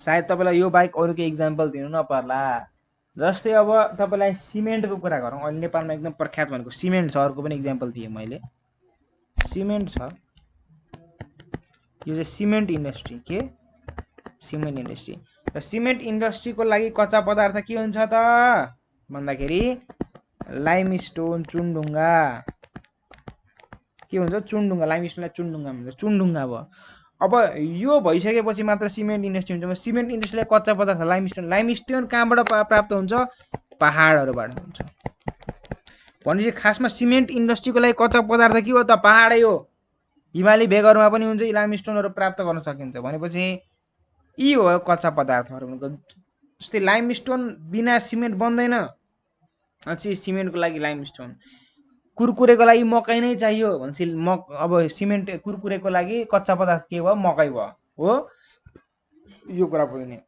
सायद तपाईँलाई यो बाइक अरू के इक्जाम्पल दिनु नपर्ला। जस्तै अब तपाईँलाई सिमेन्टको कुरा गरौँ। अहिले नेपालमा एकदम प्रख्यात भनेको सिमेन्ट छ। अर्को पनि इक्जाम्पल दिएँ मैले, सिमेन्ट छ। यो चाहिँ सिमेन्ट इन्डस्ट्री, के सिमेन्ट इन्डस्ट्री। र सिमेन्ट इन्डस्ट्रीको लागि कच्चा पदार्थ के हुन्छ त भन्दाखेरि लाइमस्टोन, चुनढुङ्गा के हुन्छ चुनढुङ्गा, लाइमस्टोनलाई चुनढुङ्गा भन्छ, चुनढुङ्गा भयो। अब यो भइसकेपछि मात्र सिमेन्ट इन्डस्ट्री हुन्छ। सिमेन्ट इन्डस्ट्रीलाई कच्चा पदार्थ लाइमस्टोन कहाँबाट प्राप्त हुन्छ पहाडहरूबाट हुन्छ। भनेपछि खासमा सिमेन्ट इन्डस्ट्रीको लागि कच्चा पदार्थ के हो त पहाडै हो। हिमाली भेगहरूमा पनि हुन्छ, लाइमस्टोनहरू प्राप्त गर्न सकिन्छ। भनेपछि यी हो कच्चा पदार्थहरू भनेको। जस्तै लाइमस्टोन बिना सिमेन्ट बन्दैन, अनि सिमेन्टको लागि लाइमस्टोन। कुरकुरेको लागि मकै नै चाहियो भनेपछि अब सिमेन्ट कुरकुरेको लागि कच्चा पदार्थ के भयो मकै भयो हो। यो कुरा बुझ्ने,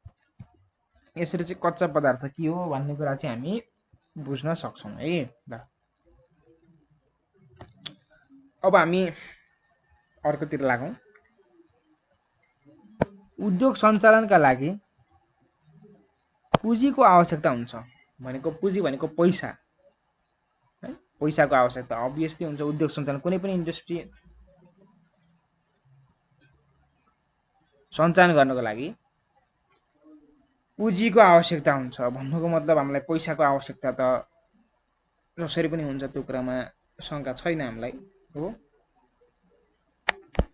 यसरी चाहिँ कच्चा पदार्थ के हो भन्ने कुरा चाहिँ हामी बुझ्न सक्छौँ है। ल अब हामी अर्कोतिर लागौँ। उद्योग सञ्चालनका लागि पुँजीको आवश्यकता हुन्छ। भनेको पुँजी भनेको पैसा है, पैसाको आवश्यकता अभियसली हुन्छ उद्योग सञ्चालन कुनै पनि इन्डस्ट्री सञ्चालन गर्नको लागि पुँजीको आवश्यकता हुन्छ भन्नुको मतलब हामीलाई पैसाको आवश्यकता त जसरी पनि हुन्छ त्यो कुरामा शंका छैन हामीलाई हो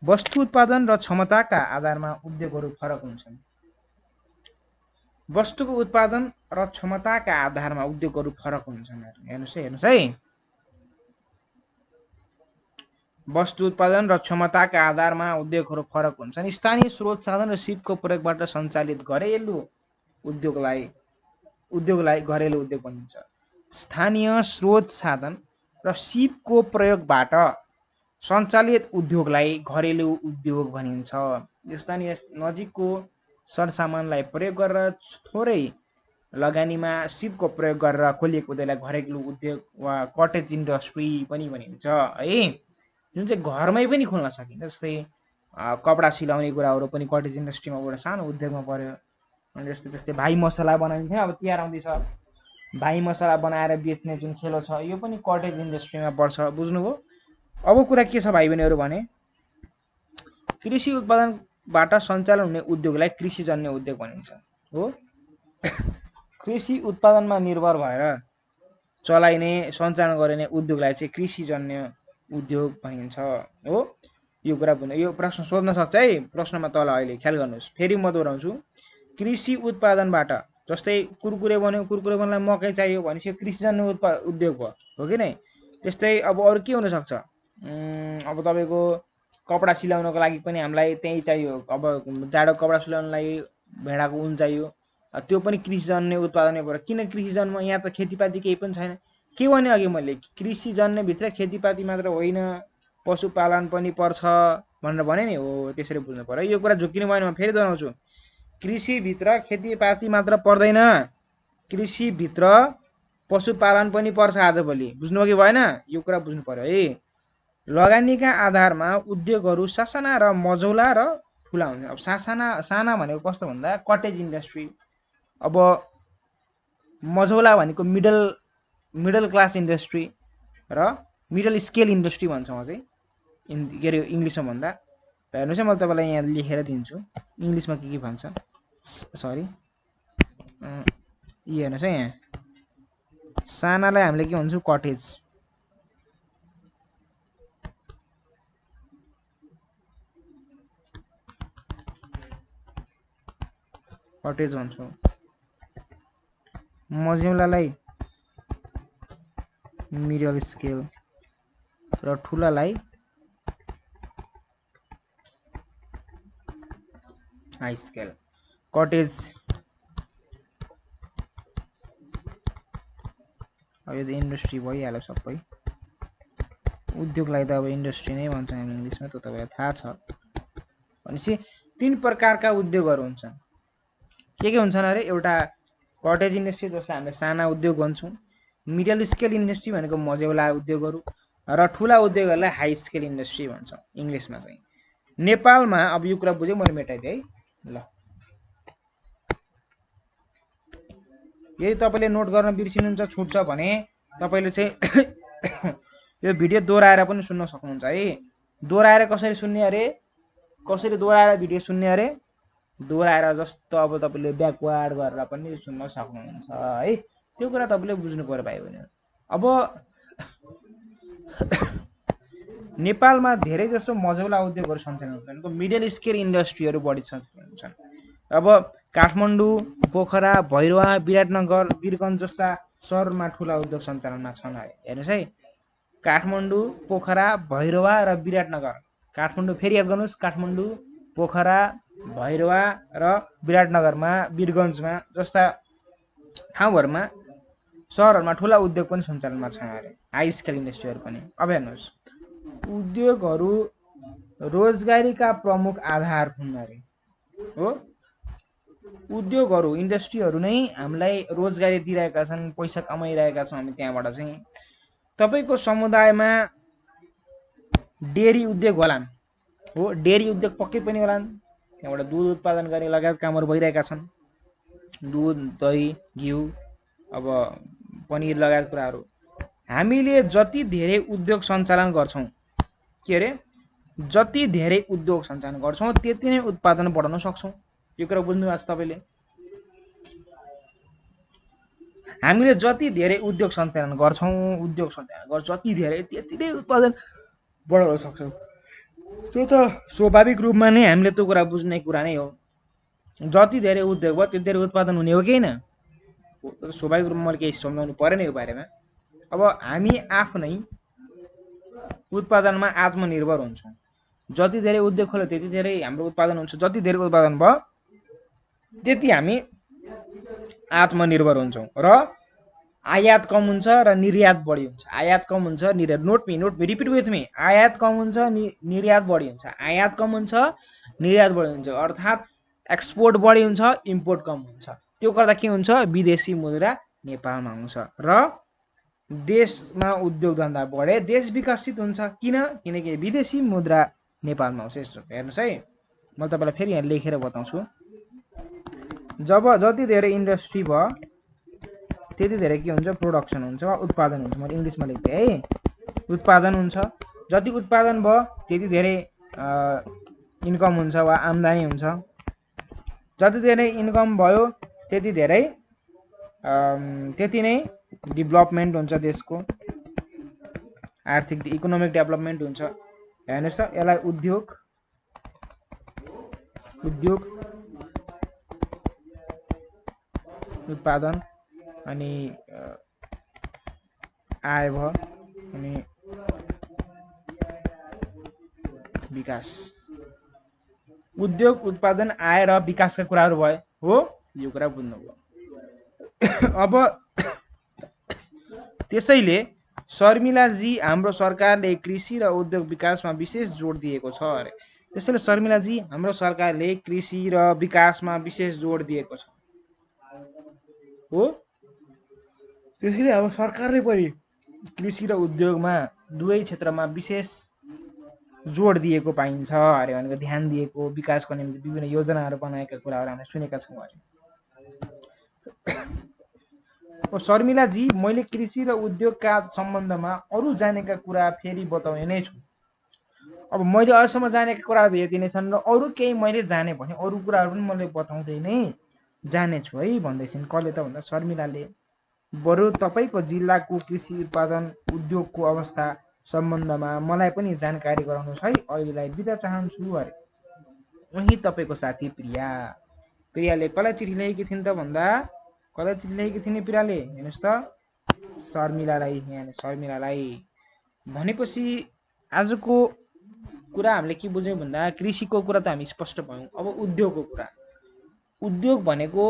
वस्तु उत्पादन र क्षमताका आधारमा उद्योगहरू फरक हुन्छन् वस्तुको उत्पादन र क्षमताका आधारमा उद्योगहरू फरक हुन्छन् हेर्नुस् है वस्तु उत्पादन र क्षमताका आधारमा उद्योगहरू फरक हुन्छन् स्थानीय स्रोत साधन र सिपको प्रयोगबाट सञ्चालित घरेलु उद्योगलाई घरेलु उद्योग भनिन्छ स्थानीय स्रोत साधन र सिपको प्रयोगबाट सञ्चालित उद्योगलाई घरेलु उद्योग भनिन्छ स्थानीय नजिकको सरसामानलाई प्रयोग गरेर थोरै लगानीमा सिपको प्रयोग गरेर खोलिएको उद्योगलाई घरेलु उद्योग वा कटेज इन्डस्ट्री पनि भनिन्छ है जुन चाहिँ घरमै पनि खोल्न सकिन्छ जस्तै कपडा सिलाउने कुराहरू पनि कटेज इन्डस्ट्रीमा एउटा सानो उद्योगमा पर्यो जस्तै भाइ मसला बनाइन्छ अब तिहार आउँदैछ भाइ मसला बनाएर बेच्ने जुन खेलो छ यो पनि कटेज इन्डस्ट्रीमा पर्छ बुझ्नुभयो अब कुरा के छ भाइ बहिनीहरू भने कृषि उत्पादनबाट सञ्चालन हुने उद्योगलाई कृषिजन्य उद्योग भनिन्छ हो कृषि उत्पादनमा निर्भर भएर चलाइने सञ्चालन गरिने उद्योगलाई चाहिँ कृषिजन्य उद्योग भनिन्छ हो यो कुरा यो प्रश्न सोध्न सक्छ है प्रश्नमा तल अहिले ख्याल गर्नुहोस् फेरि म दोहोऱ्याउँछु कृषि उत्पादनबाट जस्तै कुरकुरे बन्यो कुरकुरे बन्नलाई मकै चाहियो भनेपछि कृषिजन्य उद्योग भयो हो कि नै त्यस्तै अब अरू के हुन सक्छ अब तपाईको कपडा सिलाउनको लागि पनि हामीलाई त्यही चाहियो अब जाडो कपडा सिलाउनलाई भेडाको ऊन चाहियो त्यो पनि कृषिजन्य उत्पादनै भयो किन कृषिजन्य यहाँ त खेतीपाती केही पनि छैन के भने अघि मैले कृषिजन्य भित्र खेतीपाती मात्र होइन पशुपालन पनि पर्छ भनेर भने नि हो त्यसरी बुझ्नु पर्यो यो कुरा झुक्किनु भएन म फेरि दोहोऱ्याउँछु कृषि भित्र खेतीपाती मात्र पर्दैन कृषि भित्र पशुपालन पनि पर्छ आजभोलि बुझ्नुभयो कि भएन यो कुरा बुझ्नु पर्यो है लगानीका आधारमा उद्योगहरू सासाना र मझौला र ठुला हुन्छ अब साना भनेको कस्तो भन्दा कटेज इन्डस्ट्री अब मझौला भनेको मिडल क्लास इन्डस्ट्री र मिडल स्केल इन्डस्ट्री भन्छौँ चाहिँ के अरे इङ्ग्लिसमा भन्दा हेर्नुहोस् है म तपाईँलाई यहाँ लेखेर दिन्छु इङ्ग्लिसमा के भन्छ सरी हेर्नुहोस् है यहाँ सानालाई हामीले के भन्छौँ कटेज भन्छौँ मझौलालाई मिडल स्केल र ठुलालाई हाई स्केल कटेज अब यो त इन्डस्ट्री भइहाल्यो सबै उद्योगलाई त अब इन्डस्ट्री नै भन्छ हामी इङ्ग्लिसमा त तपाईँलाई थाहा छ भनेपछि 3 प्रकारका उद्योगहरू हुन्छन् के हुन्छन् अरे एउटा कटेज इन्डस्ट्री जसलाई हामीले साना उद्योग भन्छौँ मिडल स्केल इन्डस्ट्री भनेको मझौला उद्योगहरू र ठुला उद्योगहरूलाई हाई स्केल इन्डस्ट्री भन्छौँ इङ्ग्लिसमा चाहिँ नेपालमा अब यो कुरा बुझ्यो मैले मेटाइदिएँ है ल यदि तपाईले नोट गर्न बिर्सिनुहुन्छ छुट्छ भने तपाईले चाहिँ यो भिडियो दोहोऱ्याएर पनि सुन्न सक्नुहुन्छ है दोहोऱ्याएर कसरी सुन्ने अरे कसरी दोहोऱ्याएर भिडियो सुन्ने अरे दोहोऱ्याएर जस्तो अब तपाईले ब्याकवर्ड गरेर पनि सुन्न सक्नुहुन्छ है त्यो कुरा तपाईले बुझ्नु पर्यो भाइ बहिनी अब नेपालमा धेरै जसो मझौला उद्योगहरू सञ्चालन हुन्छन् मिडल स्केल इन्डस्ट्रीहरू बढी सञ्चालन हुन्छन् अब काठमाडौँ पोखरा भैरवा विराटनगर वीरगञ्ज जस्ता शहरमा ठुला उद्योग सञ्चालनमा छन् हेर्नुस् है काठमाडौँ पोखरा भैरवा र विराटनगर काठमाडौँ फेरि याद गर्नुस् काठमाडौँ पोखरा भैरवा र विराटनगरमा वीरगञ्जमा जस्ता ठाउँहरुमा शहरहरुमा ठुला उद्योग पनि सञ्चालनमा छन् अरे हाई स्केल इन्डस्ट्रीहरू पनि अब हेर्नुस् उद्योगहरू रोजगारीका प्रमुख आधार हुन् अरे हो उद्योगहरू इन्डस्ट्रीहरू नै हामीलाई रोजगारी दिइरहेका छन् पैसा कमाइरहेका छौं हामी त्यहाँबाट चाहिँ तपाईको समुदायमा डेरी उद्योग होलान् हो डेरी उद्योग पक्कै पनि होलान् त्यहाँबाट दूध उत्पादन गर्ने लगायत कामहरू भइरहेका छन् दूध दही घिउ अब पनिर लगायत कुराहरू हामीले जति धेरै उद्योग सञ्चालन गर्छौं, के अरे जति धेरै उद्योग सञ्चालन गर्छौं त्यति नै उत्पादन बढाउन सक्छौं। यो कुरा बुझ्नु भएको छ तपाईले? हामीले जति धेरै उद्योग सञ्चालन गर्छौं जति धेरै त्यति नै उत्पादन बढाउन सक्छौं। त्यो त स्वाभाविक रूपमा नै हामीले त्यो कुरा बुझ्ने कुरा नै हो। जति धेरै उद्योग भयो त्यति धेरै उत्पादन हुने हो कि हैन? स्वाभाविक रूपमा मैले केही सम्झाउनु पर्यो नि यो बारेमा। अब हामी आफ्नै उत्पादनमा आत्मनिर्भर हुन्छौं। जति धेरै उद्योग खोल्यो त्यति धेरै हाम्रो उत्पादन हुन्छ। जति धेरै उत्पादन भयो त्यति हामी आत्मनिर्भर हुन्छौं र आयात कम हुन्छ र निर्यात बढी हुन्छ। आयात कम हुन्छ, निर्यात note me repeat with me. आयात कम हुन्छ, निर्यात बढी हुन्छ। आयात कम हुन्छ, निर्यात बढी हुन्छ। अर्थात एक्सपोर्ट बढी हुन्छ, इम्पोर्ट कम हुन्छ। त्यो गर्दा के हुन्छ? विदेशी मुद्रा नेपालमा आउँछ र देशमा उद्योग धन्दा बढे देश विकसित हुन्छ। किन? किनकि विदेशी मुद्रा नेपालमा आउँछ। यस्तो हेर्नुस् है, म तपाईलाई फेरि यहाँ लेखेर बताउँछु। जब जति धेरै इन्डस्ट्री भयो त्यति धेरै के हुन्छ? प्रोडक्सन हुन्छ वा उत्पादन हुन्छ। मैले इङ्ग्लिसमा लेख्थे है, उत्पादन हुन्छ। जति उत्पादन भयो त्यति धेरै इन्कम हुन्छ वा आम्दानी हुन्छ। जति धेरै इन्कम भयो त्यति धेरै त्यति नै डेभलपमेन्ट हुन्छ, देशको आर्थिक इकोनोमिक डेभलपमेन्ट हुन्छ। हेर्नुस् त, यसलाई उद्योग उत्पादन अनि आय भयो अनि विकास। उद्योग उत्पादन आय र विकासका कुराहरू भयो हो, यो कुरा बुझ्नुभयो। अब त्यसैले शर्मिलाजी, हाम्रो सरकारले कृषि र उद्योग विकासमा विशेष जोड दिएको छ अरे। त्यसैले शर्मिलाजी, हाम्रो सरकारले कृषि र विकासमा विशेष जोड दिएको छ हो। त्यसैले अब सरकारले पनि कृषि र उद्योगमा दुवै क्षेत्रमा विशेष जोड दिएको पाइन्छ अरे, भनेको ध्यान दिएको, विकासको निम्ति विभिन्न योजनाहरू बनाएका कुराहरू हामीले सुनेका छौँ अरे। शर्मिलाजी, मैले कृषि र उद्योगका सम्बन्धमा अरू जानेका कुरा फेरि बताउने नै छु। अब मैले अहिलेसम्म जानेका कुराहरू यति नै छन् र अरू केही मैले जाने भने अरू कुराहरू पनि मैले बताउँदै नै जाने छु है भन्दैछन्। कसले त भन्दा शर्मिलाले। बरु तपाईँको जिल्लाको कृषि उत्पादन उद्योगको अवस्था सम्बन्धमा मलाई पनि जानकारी गराउनुहोस् है, अहिलेलाई बिदा चाहन्छु अरे। उही तपाईँको साथी प्रिया। प्रियाले कसलाई चिठी लेखेकी थिइन् त भन्दा, कसलाई चिठी लेखेकी थिइन् प्रियाले? हेर्नुहोस् त, शर्मिलालाई। यहाँ शर्मिलालाई भनेपछि आजको कुरा हामीले के बुझ्यौँ भन्दा, कृषिको कुरा त हामी स्पष्ट भयौँ। अब उद्योगको कुरा। उद्योग भनेको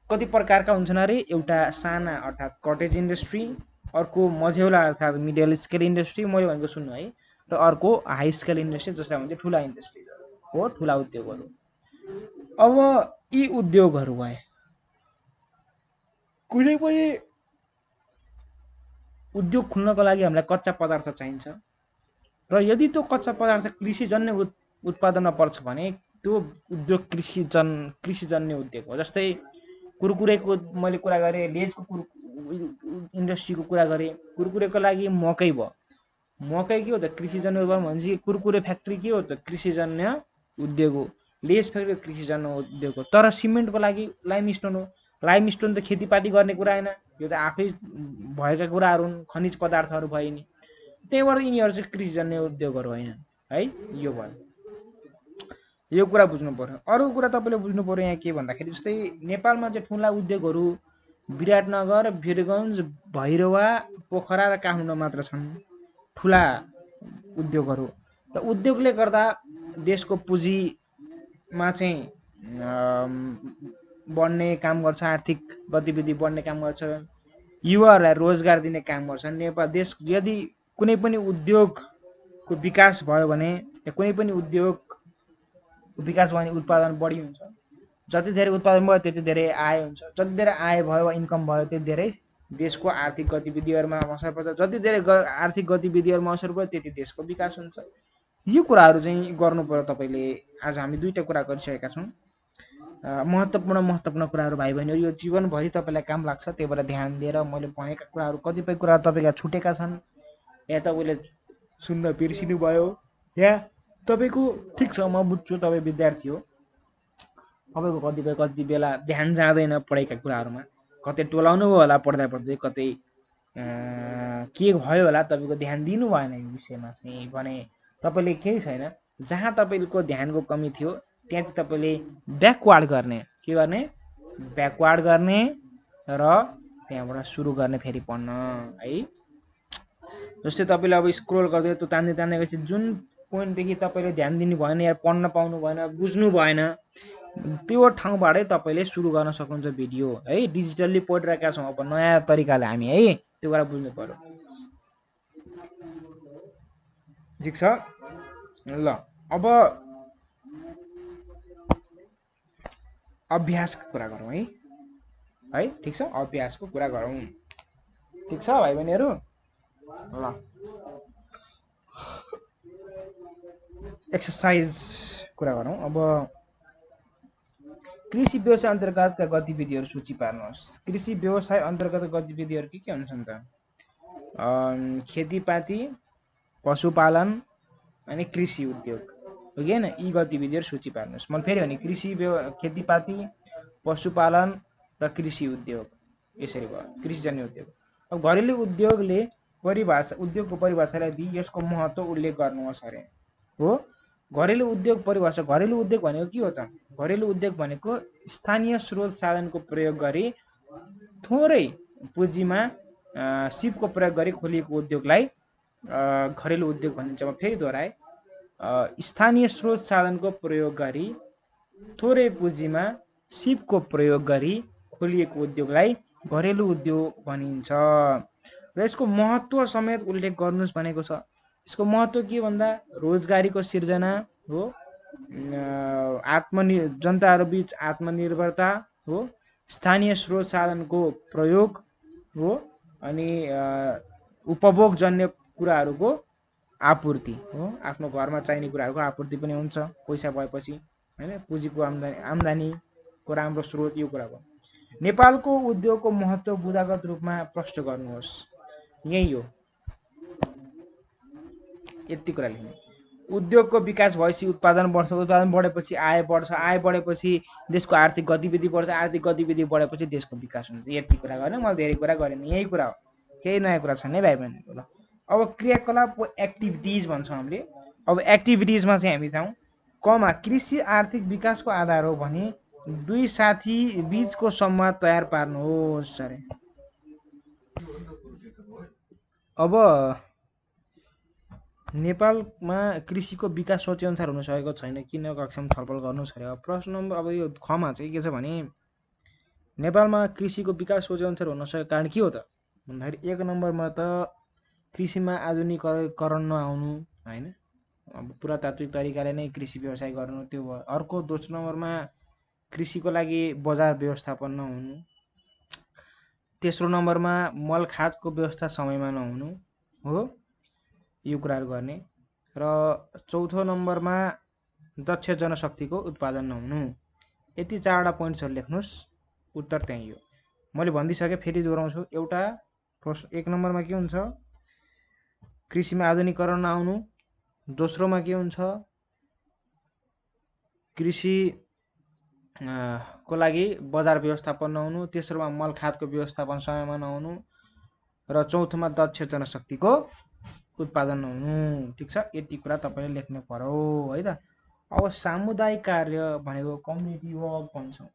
कति प्रकारका हुन्छन् अरे? एउटा साना अर्थात् कटेज इन्डस्ट्री, अर्को मझौला अर्थात् मिडल स्केल इन्डस्ट्री, मैले भनेको सुन्नु है, र अर्को हाई स्केल इन्डस्ट्री जसलाई भन्छ ठुला इन्डस्ट्री हो, ठुला उद्योगहरू। अब यी उद्योगहरू भए कुनै पनि उद्योग खुल्नको लागि हामीलाई कच्चा पदार्थ चाहिन्छ र यदि त्यो कच्चा पदार्थ कृषिजन्य उत्पादनमा पर्छ भने त्यो उद्योग कृषिजन्य उद्योग हो। जस्तै कुरकुरेको मैले कुरा गरेँ, लेजको इन्डस्ट्रीको कुरा गरेँ। कुरकुरेको लागि मकै भयो, मकै के हो त? कृषिजन्य उद्योग भनेपछि कुरकुरे फ्याक्ट्री के हो त? कृषिजन्य उद्योग हो। लेज फ्याक्ट्री कृषिजन्य उद्योग हो। तर सिमेन्टको लागि लाइमस्टोन हो। लाइमस्टोन त खेतीपाती गर्ने कुरा होइन, यो त आफै भएका कुराहरू हुन्, खनिज पदार्थहरू भए नि। त्यहीबाट यिनीहरू चाहिँ कृषिजन्य उद्योगहरू होइन है। यो भयो, यो कुरा बुझ्नु पर्यो। अरू कुरा तपाईँले बुझ्नु पर्यो यहाँ के भन्दाखेरि, जस्तै नेपालमा चाहिँ ठुला उद्योगहरू विराटनगर, वीरगञ्ज, भैरवा, पोखरा र काठमाडौँ मात्र छन् ठुला उद्योगहरू। र उद्योगले गर्दा देशको पुँजीमा चाहिँ बढ्ने काम गर्छ, आर्थिक गतिविधि बढ्ने काम गर्छ, युवाहरूलाई रोजगार दिने काम गर्छ। नेपाल देश यदि कुनै पनि उद्योगको विकास भयो भने, या कुनै पनि उद्योग विकास भयो भने उत्पादन बढी हुन्छ। जति धेरै उत्पादन भयो त्यति धेरै आय हुन्छ। जति धेरै आय भयो वा इन्कम भयो त्यति धेरै देशको आर्थिक गतिविधिहरूमा असर पर्छ। जति धेरै आर्थिक गतिविधिहरूमा असर पर्यो त्यति देशको विकास हुन्छ। यो कुराहरू चाहिँ गर्नु पर्यो तपाईँले। आज हामी दुईटा कुरा गरिसकेका छौँ। महत्त्वपूर्ण कुराहरू भाइ बहिनीहरू यो जीवनभरि तपाईँलाई काम लाग्छ। त्यही भएर ध्यान दिएर मैले भनेका कुराहरू कतिपय कुराहरू तपाईँका छुटेका छन्, या तपाईँले सुन्न बिर्सिनु भयो, या तपाईँको ठिक छ म बुझ्छु तपाईँ विद्यार्थी हो, तपाईँको कति बेला ध्यान जाँदैन पढेका कुराहरूमा, कतै टोलाउनु भयो होला पढ्दा पढ्दै, कतै के भयो होला तपाईँको ध्यान दिनु भएन यो विषयमा चाहिँ भने तपाईँले केही छैन। जहाँ तपाईँको ध्यानको कमी थियो त्यहाँ चाहिँ तपाईँले ब्याकवार्ड गर्ने, के गर्ने, ब्याकवार्ड गर्ने र त्यहाँबाट सुरु गर्ने फेरि पढ्न है। जस्तै तपाईँले अब स्क्रोल गर्दै त्यो तान्दै तान्दै गएपछि जुन पोइन्टदेखि तपाईँले ध्यान दिनु भएन या पढ्न पाउनु भएन, बुझ्नु भएन, त्यो ठाउँबाटै तपाईँले सुरु गर्न सक्नुहुन्छ भिडियो है। डिजिटल्ली पढिरहेका छौँ अब नयाँ तरिकाले हामी है, त्यो कुरा बुझ्नु पर्यो। ठिक छ ल, अब अभ्यासको कुरा गरौँ है, ठिक छ, अभ्यासको कुरा गरौँ। ठिक छ भाइ बहिनीहरू ल, एक्सर्साइज कुरा गरौँ। अब कृषि व्यवसाय अन्तर्गतका गतिविधिहरू सूची पार्नुहोस्। कृषि व्यवसाय अन्तर्गत गतिविधिहरू के हुन्छन् त? खेतीपाती, पशुपालन अनि कृषि उद्योग हो कि होइन, यी गतिविधिहरू सूची पार्नुहोस्। मैले फेरि भने खेतीपाती, पशुपालन र कृषि उद्योग, यसरी भयो कृषिजन्य उद्योग। अब घरेलु उद्योगले उद्योगको परिभाषालाई दिई यसको महत्त्व उल्लेख गर्नुहोस् अरे हो। घरेलु उद्योग परिभाषा, घरेलु उद्योग भनेको के हो त? घरेलु उद्योग भनेको स्थानीय स्रोत साधनको प्रयोग गरी थोरै पुँजीमा सिपको प्रयोग गरी खोलिएको उद्योगलाई घरेलु उद्योग भनिन्छ। म फेरि दोहोऱ्याए, स्थानीय स्रोत साधनको प्रयोग गरी थोरै पुँजीमा सिपको प्रयोग गरी खोलिएको उद्योगलाई घरेलु उद्योग भनिन्छ। र यसको महत्त्व समेत उल्लेख गर्नुहोस् भनेको छ। यसको महत्त्व के भन्दा रोजगारीको सिर्जना हो, जनताहरू बीच आत्मनिर्भरता हो, स्थानीय स्रोत साधनको प्रयोग हो, अनि उपभोगजन्य कुराहरूको आपूर्ति हो। आफ्नो घरमा चाहिने कुराहरूको आपूर्ति पनि हुन्छ पैसा भएपछि होइन, पुँजीको आम्दानीको राम्रो स्रोत, यो कुरा हो। नेपालको उद्योगको महत्त्व बुँदागत रूपमा प्रष्ट गर्नुहोस्। यही हो, यति कुरा लेख्ने। उद्योगको विकास भएपछि उत्पादन बढ्छ, उत्पादन बढेपछि आय बढ्छ, आय बढेपछि देशको आर्थिक गतिविधि बढ्छ, आर्थिक गतिविधि बढेपछि देशको विकास हुन्छ। यति कुरा गर्ने, मैले धेरै कुरा गरेन, यही कुरा हो, केही नयाँ कुरा छैन है भाइ बहिनीहरू। ल, अब क्रियाकलाप एक्टिभिटिज भन्छौँ हामीले। अब एक्टिभिटिजमा चाहिँ हामी जाउँ। कमा कृषि आर्थिक विकासको आधार हो भने दुई साथी बीचको संवाद तयार पार्नुहोस् अरे। अब नेपालमा कृषिको विकास सोचे अनुसार हुन सकेको छैन, किन कक्षामा छलफल गर्नुहोस् अरे। प्रश्न नम्बर अब यो खमा चाहिँ के छ भने नेपालमा कृषिको विकास सोचे अनुसार हुन सकेको कारण के हो त भन्दाखेरि, एक नम्बरमा त कृषिमा आधुनिकीकरण नआउनु होइन, अब पुरातात्विक तरिकाले नै कृषि व्यवसाय गर्नु, त्यो भयो। अर्को दोस्रो नम्बरमा कृषिको लागि बजार व्यवस्थापन नहुनु। तेस्रो नम्बरमा मल खादको व्यवस्था समयमा नहुनु हो, यो कुराहरू गर्ने। र चौथो नम्बरमा दक्ष जनशक्तिको उत्पादन नहुनु। यति चारवटा पोइन्ट्सहरू लेख्नुहोस्, उत्तर त्यही हो। मैले भनिदिइसकेँ, फेरि दोहोऱ्याउँछु। एउटा प्रश्न, एक नम्बरमा के हुन्छ, कृषिमा आधुनिकीकरण नआउनु। दोस्रोमा के हुन्छ, कृषि को लागि बजार व्यवस्थापन नहुनु। तेस्रोमा मल खादको व्यवस्थापन समयमा नहुनु। र चौथोमा दक्ष जनशक्तिको उत्पादन नहुनु। ठिक छ, यति कुरा तपाईँले लेख्नु पर्यो है त। अब सामुदायिक कार्य भनेको कम्युनिटी वर्क भन्छौँ।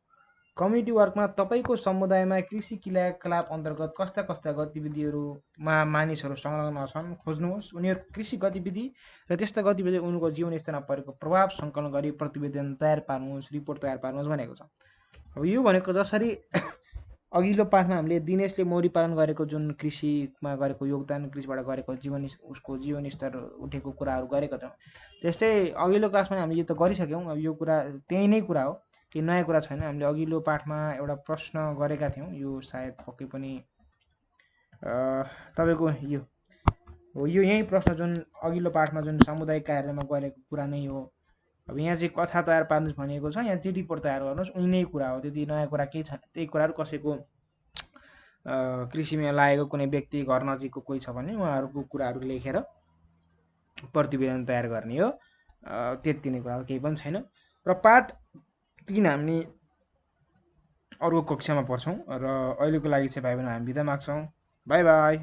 कम्युनिटी वर्कमा तपाईँको समुदायमा कृषि क्रियाकलाप अन्तर्गत कस्ता कस्ता गतिविधिहरूमा मानिसहरू संलग्न छन् खोज्नुहोस्। उनीहरू कृषि गतिविधि र त्यस्ता गतिविधि उनको जीवन स्तरमा परेको प्रभाव सङ्कलन गरी प्रतिवेदन तयार पार्नुहोस्, रिपोर्ट तयार पार्नुहोस् भनेको छ। अब यो भनेको जसरी अघिल्लो पाठमा हामीले दिनेशले मौरी पालन गरेको जुन कृषिमा गरेको योगदान, कृषिबाट गरेको उसको जीवन स्तर उठेको कुराहरू गरेको छौँ, त्यस्तै अघिल्लो क्लासमा हामीले यो त गरिसक्यौँ। अब यो कुरा त्यही नै कुरा हो, केही नयाँ कुरा छैन। हामीले अघिल्लो पाठमा एउटा प्रश्न गरेका थियौँ, यो सायद पक्कै पनि तपाईँको यो यही प्रश्न जुन अघिल्लो पाठमा जुन सामुदायिक कार्यालयमा गरेको कुरा नै हो। अब यहाँ चाहिँ कथा तयार पार्नुहोस् भनिएको छ, यहाँ चाहिँ रिपोर्ट तयार गर्नुहोस्, उनी नै कुरा हो। त्यति नयाँ कुरा केही छैन। त्यही कुराहरू कसैको कृषिमा लागेको कुनै व्यक्ति घर नजिकको कोही छ भने उहाँहरूको कुराहरू लेखेर प्रतिवेदन तयार गर्ने हो। त्यति नै कुरा, केही पनि छैन। र पाठ 3 हामी अर्को कक्षामा पढ्छौँ र अहिलेको लागि चाहिँ भाइ बहिनी हामी बिदा माग्छौँ। By by.